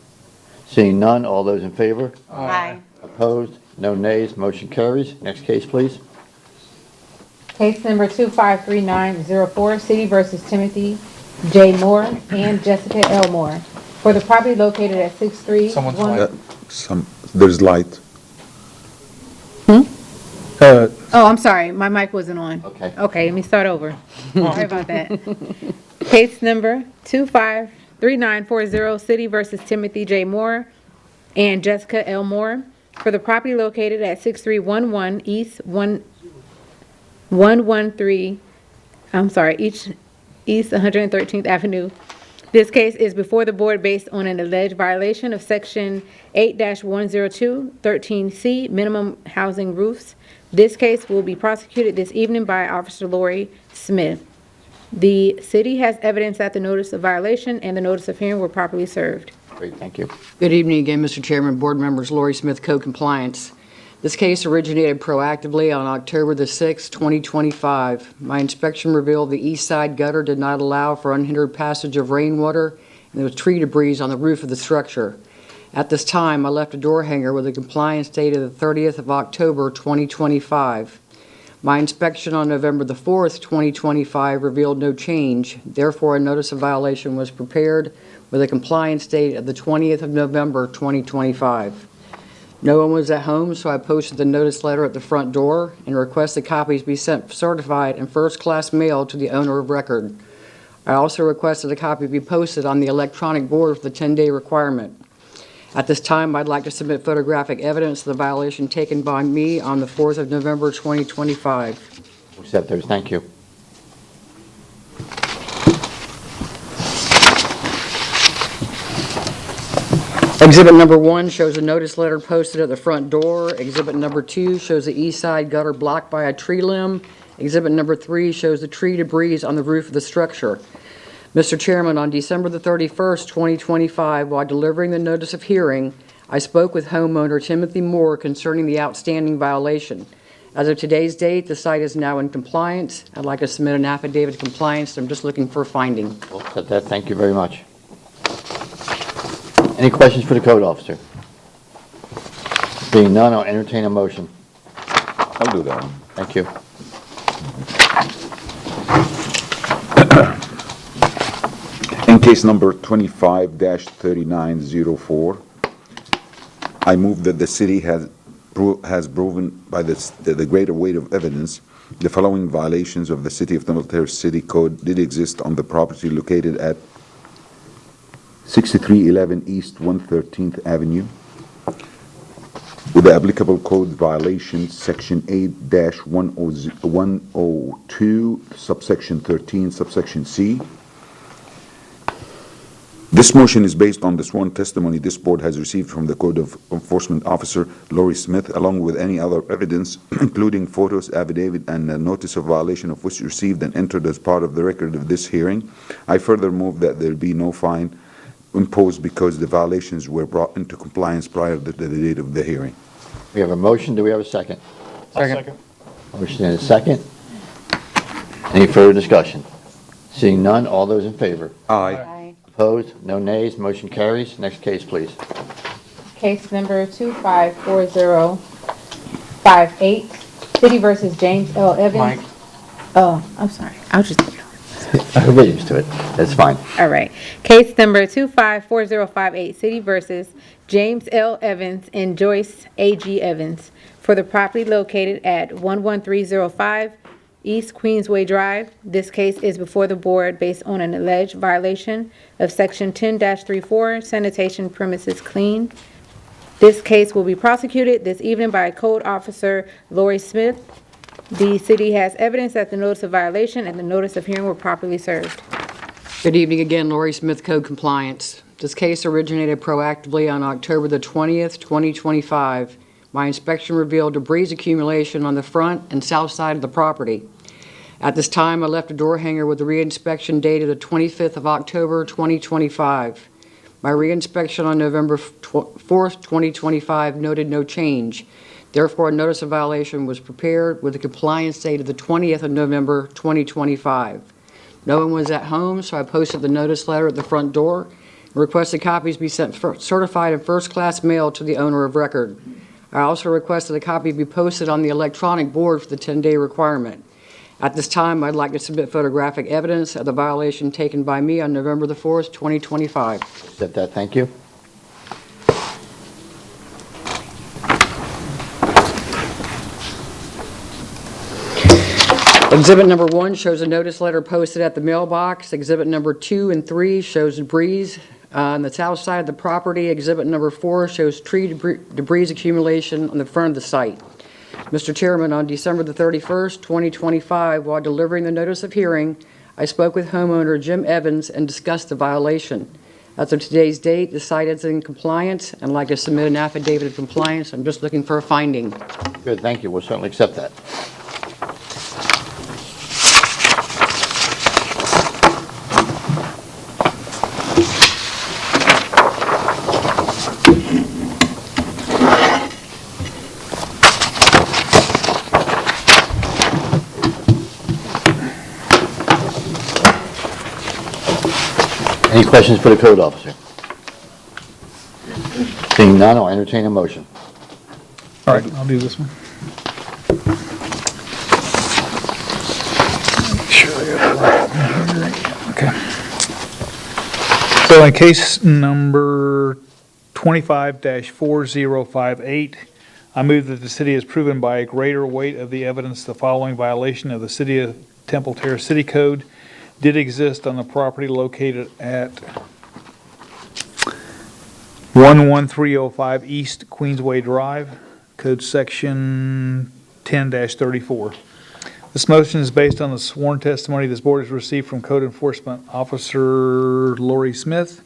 Seeing none, all those in favor? Aye. Opposed? No nays. Motion carries. Next case, please. Case number 253904, City versus Timothy J. Moore and Jessica L. Moore, for the property located at 631. There's light. Oh, I'm sorry, my mic wasn't on. Okay. Okay, let me start over. Sorry about that. Case number 253940, City versus Timothy J. Moore and Jessica L. Moore, for the property located at 6311 East 113, East 113th Avenue. This case is before the board based on an alleged violation of Section 8-102, 13C, minimum housing roofs. This case will be prosecuted this evening by Officer Lori Smith. The city has evidence that the notice of violation and the notice of hearing were properly served. Great, thank you. Good evening again, Mr. Chairman, board members, Lori Smith, Code Compliance. This case originated proactively on October the 6th, 2025. My inspection revealed the east side gutter did not allow for unhindered passage of rainwater, and there was tree debris on the roof of the structure. At this time, I left a door hanger with a compliance date of the 30th of October, 2025. My inspection on November the 4th, 2025 revealed no change. Therefore, a notice of violation was prepared with a compliance date of the 20th of November, 2025. No one was at home, so I posted the notice letter at the front door and requested copies be sent certified and first-class mail to the owner of record. I also requested a copy be posted on the electronic board with the 10-day requirement. At this time, I'd like to submit photographic evidence of the violation taken by me on the 4th of November, 2025. Accept those. Thank you. Exhibit number 1 shows a notice letter posted at the front door. Exhibit number 2 shows the east side gutter blocked by a tree limb. Exhibit number 3 shows the tree debris on the roof of the structure. Mr. Chairman, on December the 31st, 2025, while delivering the notice of hearing, I spoke with homeowner Timothy Moore concerning the outstanding violation. As of today's date, the site is now in compliance. I'd like to submit an affidavit of compliance. I'm just looking for a finding. We'll accept that. Thank you very much. Any questions for the code officer? Being none, I'll entertain a motion. I'll do that one. Thank you. In case number 25-3904, I move that the city has proven by the greater weight of evidence the following violations of the City of Temple Terrace City Code did exist on the property located at 6311 East 113th Avenue, with the applicable code violations, Section 8-102, subsection 13, subsection C. This motion is based on the sworn testimony this board has received from the Code Enforcement Officer Lori Smith, along with any other evidence, including photos, affidavit, and a notice of violation of which received and entered as part of the record of this hearing. I further move that there be no fine imposed because the violations were brought into compliance prior to the date of the hearing. We have a motion. Do we have a second? Second. Motion and a second. Any further discussion? Seeing none, all those in favor? Aye. Opposed? No nays. Motion carries. Next case, please. Case number 254058, City versus James L. Evans. Mike. Oh, I'm sorry. I'll just. We're used to it. That's fine. All right. Case number 254058, City versus James L. Evans and Joyce A.G. Evans for the property located at 11305 East Queensway Drive. This case is before the board based on an alleged violation of Section 10-34, sanitation premises clean. This case will be prosecuted this evening by Code Officer Lori Smith. The city has evidence that the notice of violation and the notice of hearing were properly served. Good evening again, Lori Smith, Code Compliance. This case originated proactively on October the 20th, 2025. My inspection revealed debris accumulation on the front and south side of the property. At this time, I left a door hanger with the reinspection dated the 25th of October, 2025. My reinspection on November 4th, 2025 noted no change. Therefore, a notice of violation was prepared with a compliance date of the 20th of November, 2025. No one was at home, so I posted the notice letter at the front door and requested copies be sent certified and first-class mail to the owner of record. I also requested a copy be posted on the electronic board for the 10-day requirement. At this time, I'd like to submit photographic evidence of the violation taken by me on November the 4th, 2025. Accept that, thank you. Exhibit number 1 shows a notice letter posted at the mailbox. Exhibit number 2 and 3 shows debris on the south side of the property. Exhibit number 4 shows tree debris accumulation on the front of the site. Mr. Chairman, on December the 31st, 2025, while delivering the notice of hearing, I spoke with homeowner Jim Evans and discussed the violation. As of today's date, the site is in compliance, and I'd like to submit an affidavit of compliance. I'm just looking for a finding. Good, thank you. We'll certainly accept that. Any questions for the code officer? Seeing none, I'll entertain a motion. All right, I'll do this one. Make sure I got the right one here. Okay. So in case number 25-4058, I move that the city has proven by a greater weight of the evidence the following violation of the City of Temple Terrace City Code did exist on the property located at 11305 East Queensway Drive, Code Section 10-34. This motion is based on the sworn testimony this board has received from Code Enforcement Officer Lori Smith,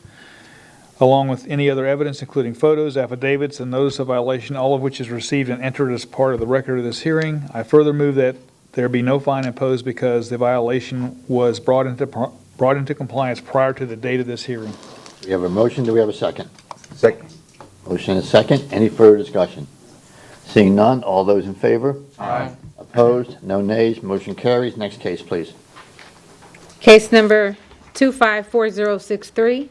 along with any other evidence, including photos, affidavits, and notice of violation, all of which is received and entered as part of the record of this hearing. I further move that there be no fine imposed because the violation was brought into compliance prior to the date of this hearing. We have a motion. Do we have a second? Second. Motion and a second. Any further discussion? Seeing none, all those in favor? Aye. Opposed? No nays. Motion carries. Next case, please. Case number 254063,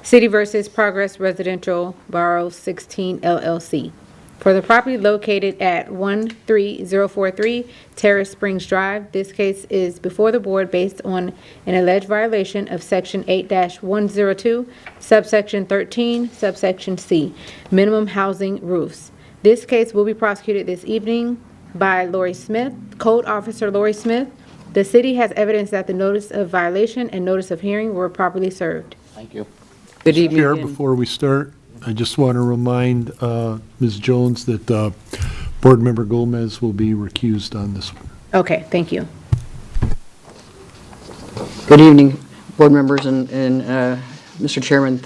City versus Progress Residential Borough 16 LLC. For the property located at 13043 Terrace Springs Drive, this case is before the board based on an alleged violation of Section 8-102, subsection 13, subsection C, minimum housing roofs. This case will be prosecuted this evening by Lori Smith, Code Officer Lori Smith. The city has evidence that the notice of violation and notice of hearing were properly served. Thank you. Good evening Chair, again. before we start, I just want to remind Ms. Jones that Board Member Gomez will be recused on this one. Okay, thank you. Good evening, board members and Mr. Chairman.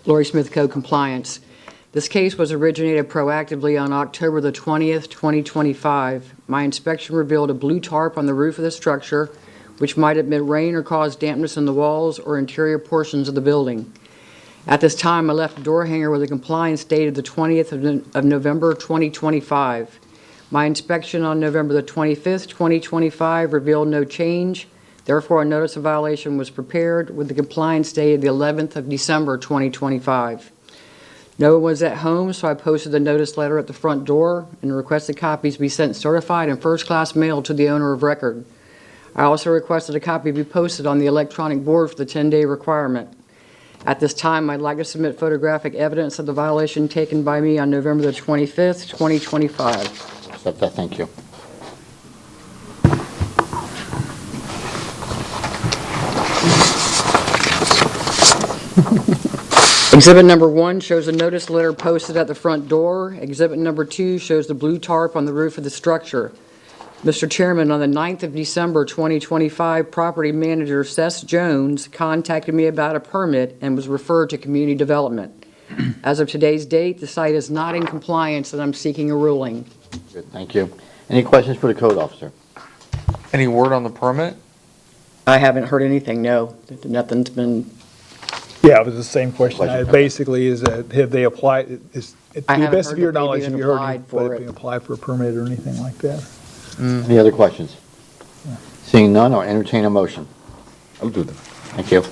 Lori Smith, Code Compliance. This case was originated proactively on October the 20th, 2025. My inspection revealed a blue tarp on the roof of the structure, which might have been rain or caused dampness in the walls or interior portions of the building. At this time, I left a door hanger with a compliance date of the 20th of November 2025. My inspection on November the 25th, 2025 revealed no change. Therefore, a notice of violation was prepared with the compliance date of the 11th of December 2025. No one was at home, so I posted the notice letter at the front door and requested copies be sent certified and first-class mail to the owner of record. I also requested a copy be posted on the electronic board for the 10-day requirement. At this time, I'd like to submit photographic evidence of the violation taken by me on November the 25th, 2025. Accept that, thank you. Exhibit number 1 shows a notice letter posted at the front door. Exhibit number 2 shows the blue tarp on the roof of the structure. Mr. Chairman, on the 9th of December 2025, property manager Seth Jones contacted me about a permit and was referred to community development. As of today's date, the site is not in compliance and I'm seeking a ruling. Good, thank you. Any questions for the code officer? Any word on the permit? I haven't heard anything, no. Nothing's been, Yeah, it was the same question. Question. Basically, is that, have they applied, to the I haven't best heard of your that they've knowledge, even have you heard applied for anybody it. being applied for a permit or anything like that? Any other questions? Seeing none, I'll entertain a motion. I'll do that. Thank you.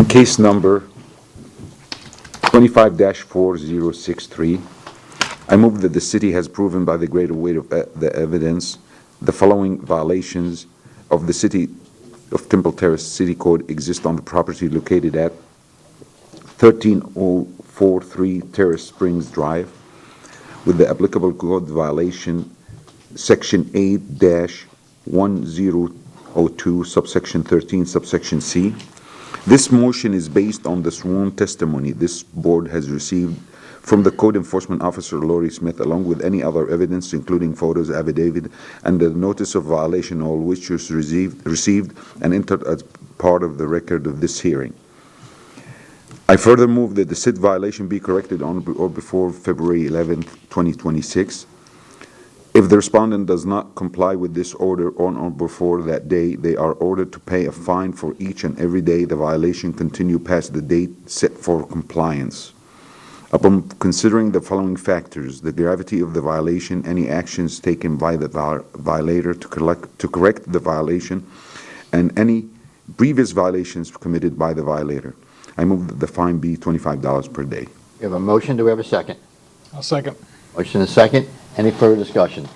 In case number 25-4063, I move that the city has proven by the greater weight of the evidence the following violations of the City of Temple Terrace City Code exist on the property located at 13043 Terrace Springs Drive, with the applicable code violation Section 8-1002, subsection 13, subsection C. This motion is based on the sworn testimony this board has received from the Code Enforcement Officer Lori Smith, along with any other evidence, including photos, affidavit, and the notice of violation, all which was received and entered as part of the record of this hearing. I further move that the said violation be corrected on or before February 11th, 2026. If the respondent does not comply with this order on or before that day, they are ordered to pay a fine for each and every day the violation continue past the date set for compliance. Upon considering the following factors, the gravity of the violation, any actions taken by the violator to correct the violation, and any previous violations committed by the violator, I move that the fine be $25 per day. We have a motion, do we have a second? I'll second. Motion and a second, any further discussion?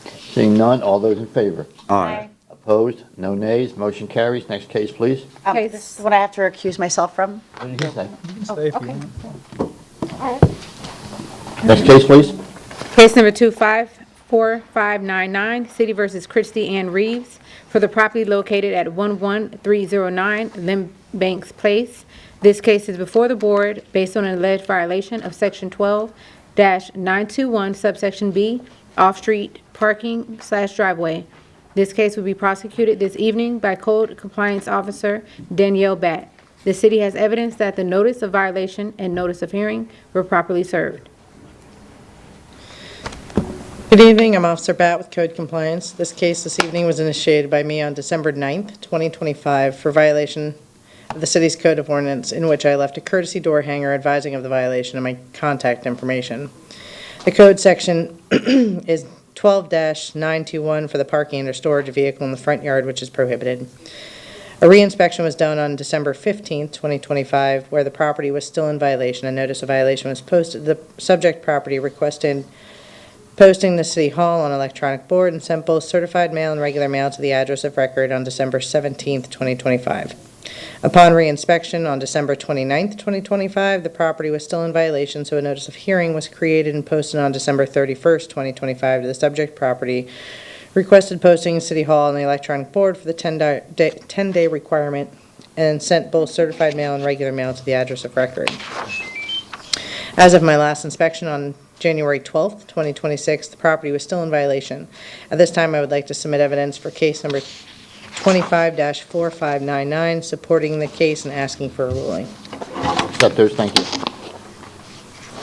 Seeing none, all those in favor? Aye. Opposed? No nays, motion carries. Next case, please. Okay, This is what I have to recuse myself from. What did he say? Stay if you okay. want. Next case, please. Case number 254599, City versus Christy Ann Reeves, for the property located at 11309 Lim Banks Place. This case is before the board based on an alleged violation of Section 12-921 subsection B, off-street parking/driveway. This case will be prosecuted this evening by Code Compliance Officer Danielle Batt. The city has evidence that the notice of violation and notice of hearing were properly served. Good evening, I'm Officer Batt with Code Compliance. This case this evening was initiated by me on December 9th, 2025 for violation of the city's code of ordinance in which I left a courtesy door hanger advising of the violation and my contact information. The code section is 12-921 for the parking under storage a vehicle in the front yard, which is prohibited. A reinspection was done on December 15th, 2025, where the property was still in violation. A notice of violation was posted to the subject property requesting posting the City Hall on electronic board and sent both certified mail and regular mail to the address of record on December 17th, 2025. Upon reinspection on December 29th, 2025, the property was still in violation, so a notice of hearing was created and posted on December 31st, 2025 to the subject property, requested posting in City Hall on the electronic board for the 10-day requirement, and sent both certified mail and regular mail to the address of record. As of my last inspection on January 12th, 2026, the property was still in violation. At this time, I would like to submit evidence for case number 25-4599, supporting the case and asking for a ruling. Accept those, thank you.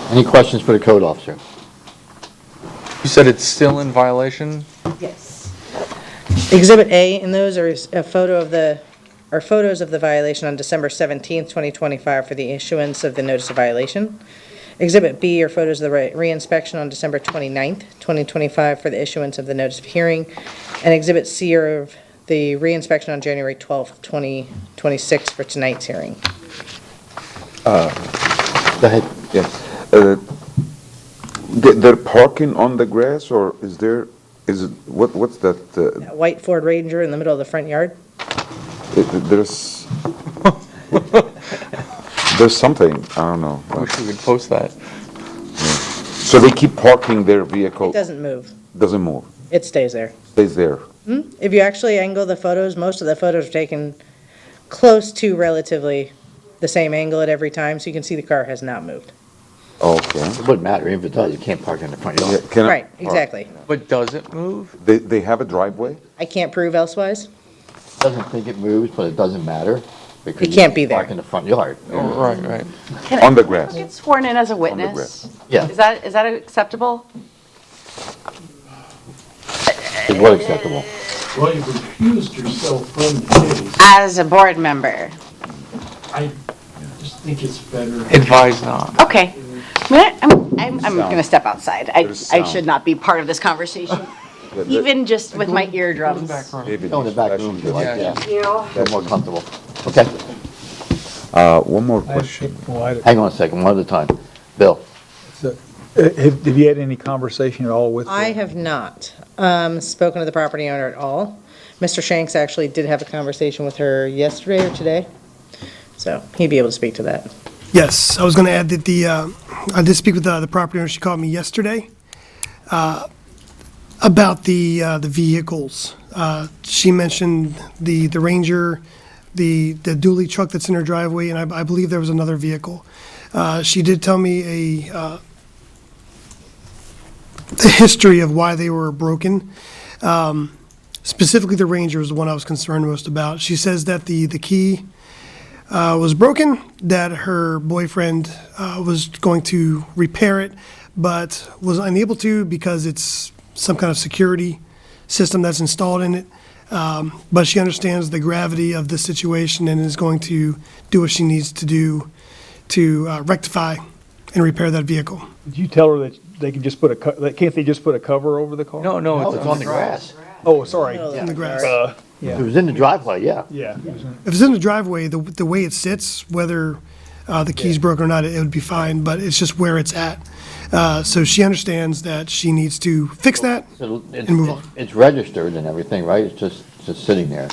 Any questions for the code officer? You said it's still in violation? Yes. Exhibit A, and those are a photo of the, are photos of the violation on December 17th, 2025 for the issuance of the notice of violation. Exhibit B are photos of the reinspection on December 29th, 2025 for the issuance of the notice of hearing. And Exhibit C are of the reinspection on January 12th, 2026 for tonight's hearing. Go ahead. Yes. They're parking on the grass, or is there Is it, what's that, That white Ford Ranger in the middle of the front yard? there's, there's something, I don't know. I wish we could post that. So they keep parking their vehicle, It doesn't move. doesn't move, It stays there. stays there. If you actually angle the photos, most of the photos are taken close to relatively the same angle at every time, so you can see the car has not moved. Okay. It wouldn't matter, even if it does, you can't park in the front yard. Can I- Right, exactly. But does it move? They have a driveway? I can't prove elsewise. Doesn't think it moves, but it doesn't matter. because It you can't be there. Park in the front yard. Right, right. On the grass. Get sworn in as a the witness? grass. Yeah. Is that acceptable? It's what acceptable. Well, you've recused yourself from the case. As a board member? I just think it's better. Advise not. Okay. I'm going to step outside. I should not be part of this conversation, even just with my eardrums. David, Go in the back room if you like, yeah. Thank you. They're more comfortable. Okay, One more question. hang on a second, one at a time. Bill? Have you had any conversation at all with? I have not spoken to the property owner at all. Mr. Shanks actually did have a conversation with her yesterday or today, so he'd be able to speak to that. Yes, I was going to add that I did speak with the property owner. She called me yesterday about the vehicles. She mentioned the Ranger, the dually truck that's in her driveway, and I believe there was another vehicle. She did tell me the history of why they were broken. Specifically, the Ranger was the one I was concerned most about. She says that the key was broken, that her boyfriend was going to repair it, but was unable to because it's some kind of security system that's installed in it. But she understands the gravity of the situation and is going to do what she needs to do to rectify and repair that vehicle. Did you tell her that they can just put can't they just put a cover over the car? No, No, it's on the grass. Oh, sorry. In the grass. If it was in the driveway, yeah. Yeah. If it's in the driveway, the way it sits, whether the key's broken or not, it would be fine, but it's just where it's at. So she understands that she needs to fix that and move on. It's registered and everything, right? It's just sitting there.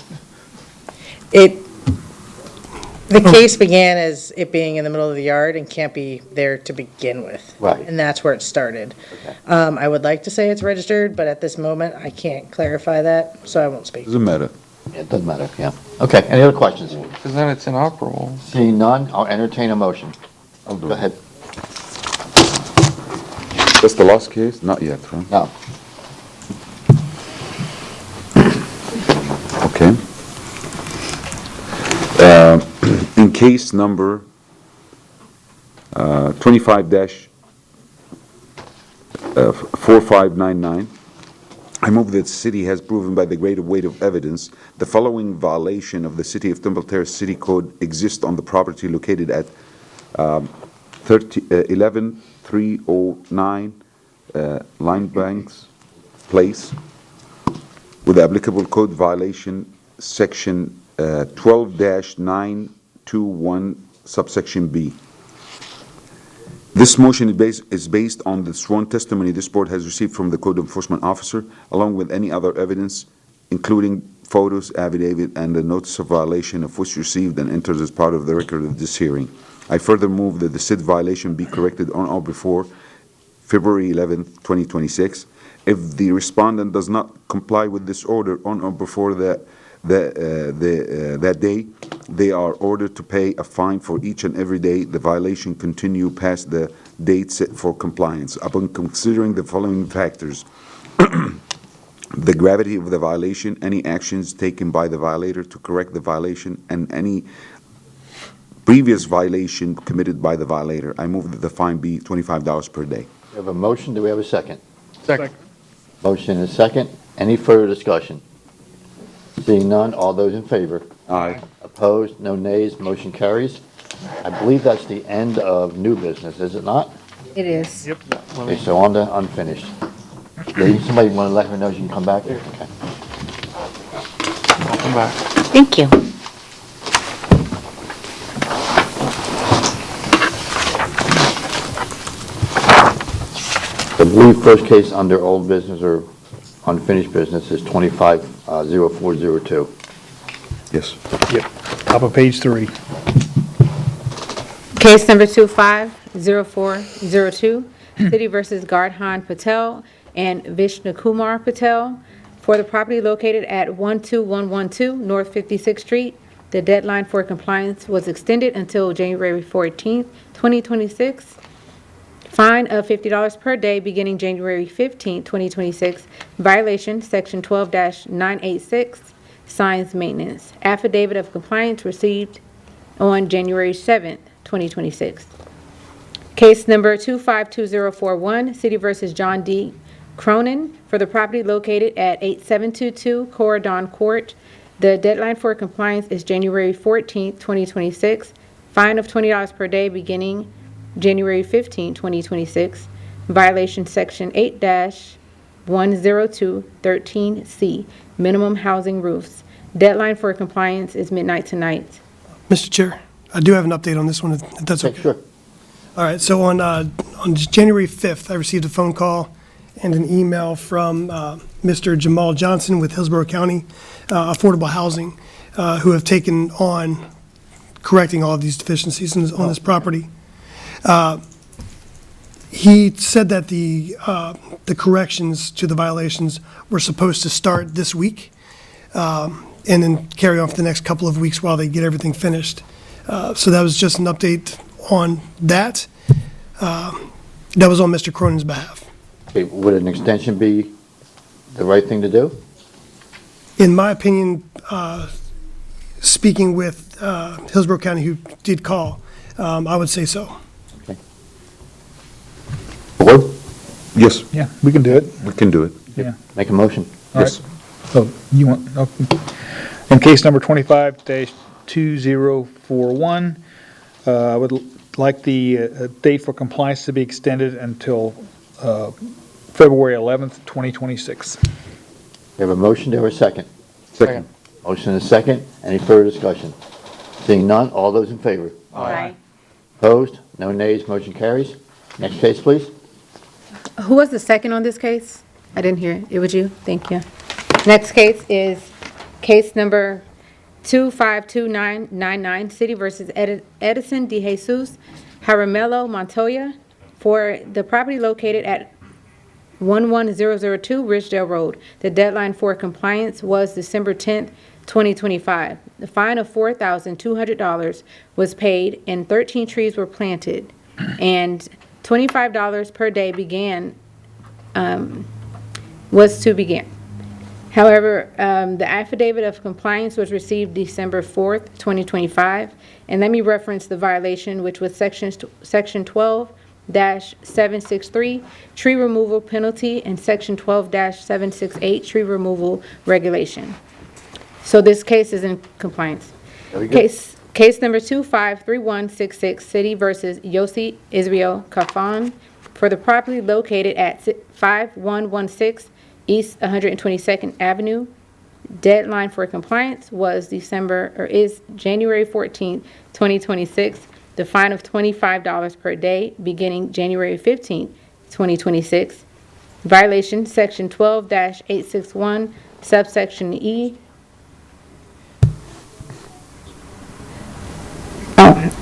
The case began as it being in the middle of the yard and can't be there to begin with. Right. And that's where it started. Okay. I would like to say it's registered, but at this moment, I can't clarify that, so I won't speak. Doesn't matter. Yeah, it doesn't matter, yeah. Okay, any other questions? Because then it's inoperable. Seeing none, I'll entertain a motion. I'll do Go it. ahead. That's the last case? Not yet, right? No. Okay. In case number 25-4599, I move that the city has proven by the greater weight of evidence the following violation of the City of Temple Terrace City Code exists on the property located at 11309 Linebanks Place, with the applicable code violation section 12-921 subsection B. This motion is based on the sworn testimony this board has received from the code enforcement officer, along with any other evidence, including photos, affidavit, and the notice of violation of which received and entered as part of the record of this hearing. I further move that the said violation be corrected on or before February 11th, 2026. If the respondent does not comply with this order on or before that day, they are ordered to pay a fine for each and every day the violation continue past the date set for compliance. Upon considering the following factors: the gravity of the violation, any actions taken by the violator to correct the violation, and any previous violation committed by the violator, I move that the fine be $25 per day. We have a motion, do we have a second? Second. Motion and a second. Any further discussion? Seeing none, all those in favor? Aye. Opposed, no nays, motion carries. I believe that's the end of new business, is it not? It is. Yep. Okay, so on to unfinished. Somebody want to let her know she can come back? Okay. Come back. Thank you. I believe first case under old business or unfinished business is 250402. Yes. Yep, top of page 3. Case number 250402, City versus Gardhan Patel and Vishnukumar Patel for the property located at 12112 North 56th Street. The deadline for compliance was extended until January 14th, 2026. Fine of $50 per day beginning January 15th, 2026. Violation, Section 12-986, signs maintenance. Affidavit of compliance received on January 7th, 2026. Case number 252041, City versus John D. Cronin for the property located at 8722 Corridon Court. The deadline for compliance is January 14th, 2026. Fine of $20 per day beginning January 15, 2026. Violation Section 8-10213C, minimum housing roofs. Deadline for compliance is midnight tonight. Mr. Chair, I do have an update on this one, if that's okay. Sure. All right, so on January 5th, I received a phone call and an email from Mr. Jamal Johnson with Hillsborough County Affordable Housing, who have taken on correcting all of these deficiencies on this property. He said that the corrections to the violations were supposed to start this week, and then carry on for the next couple of weeks while they get everything finished. So that was just an update on that. That was on Mr. Cronin's behalf. Okay, would an extension be the right thing to do? In my opinion, speaking with Hillsborough County, who did call, I would say so. Board? Yes. Yeah, we can do it. We can do it. Yeah. Make a motion. All right. So you want, in case number 25-2041, I would like the date for compliance to be extended until February 11th, 2026. We have a motion, do we have a second? Second. Motion and a second. Any further discussion? Seeing none, all those in favor? Aye. Opposed? No nays, motion carries. Next case, please. Who was the second on this case? I didn't hear it. It was you? Thank you. Next case is case number 252999, City versus Edison De Jesus Jaramillo Montoya for the property located at 11002 Ridgedale Road. The deadline for compliance was December 10th, 2025. The fine of $4,200 was paid and 13 trees were planted, and $25 per day was to begin. However, the affidavit of compliance was received December 4th, 2025, and let me reference the violation, which was section 12-763, tree removal penalty, and section 12-768, tree removal regulation. So this case is in compliance. Very good. Case number 253166, City versus Yossi Israel Kafan for the property located at 5116 East 122nd Avenue. Deadline for compliance was January 14th, 2026. The fine of $25 per day beginning January 15th, 2026. Violation Section 12-861, subsection E.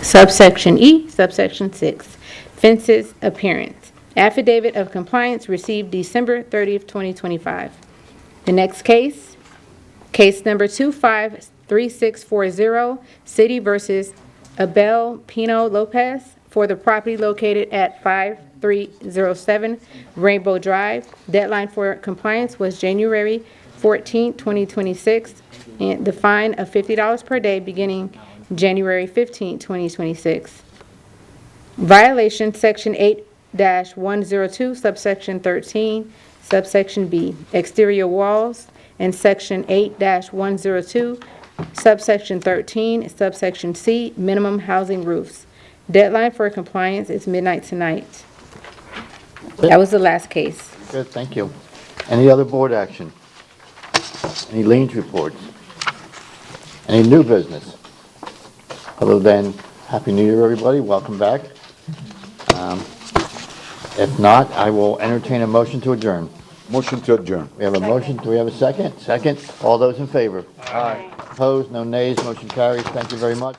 Subsection E, subsection 6, fences appearance. Affidavit of compliance received December 30th, 2025. The next case, case number 253640, City versus Abel Pino Lopez for the property located at 5307 Rainbow Drive. Deadline for compliance was January 14th, 2026, and the fine of $50 per day beginning January 15, 2026. Violation Section 8-102, subsection 13, subsection B, exterior walls, and Section 8-102, subsection 13, subsection C, minimum housing roofs. Deadline for compliance is midnight tonight. That was the last case. Good, thank you. Any other board action? Any liens reports? Any new business? Other than Happy New Year, everybody, welcome back. If not, I will entertain a motion to adjourn. Motion to adjourn. We have a motion. Do we have a second? Second. All those in favor? Aye. Opposed? No nays. Motion carries. Thank you very much.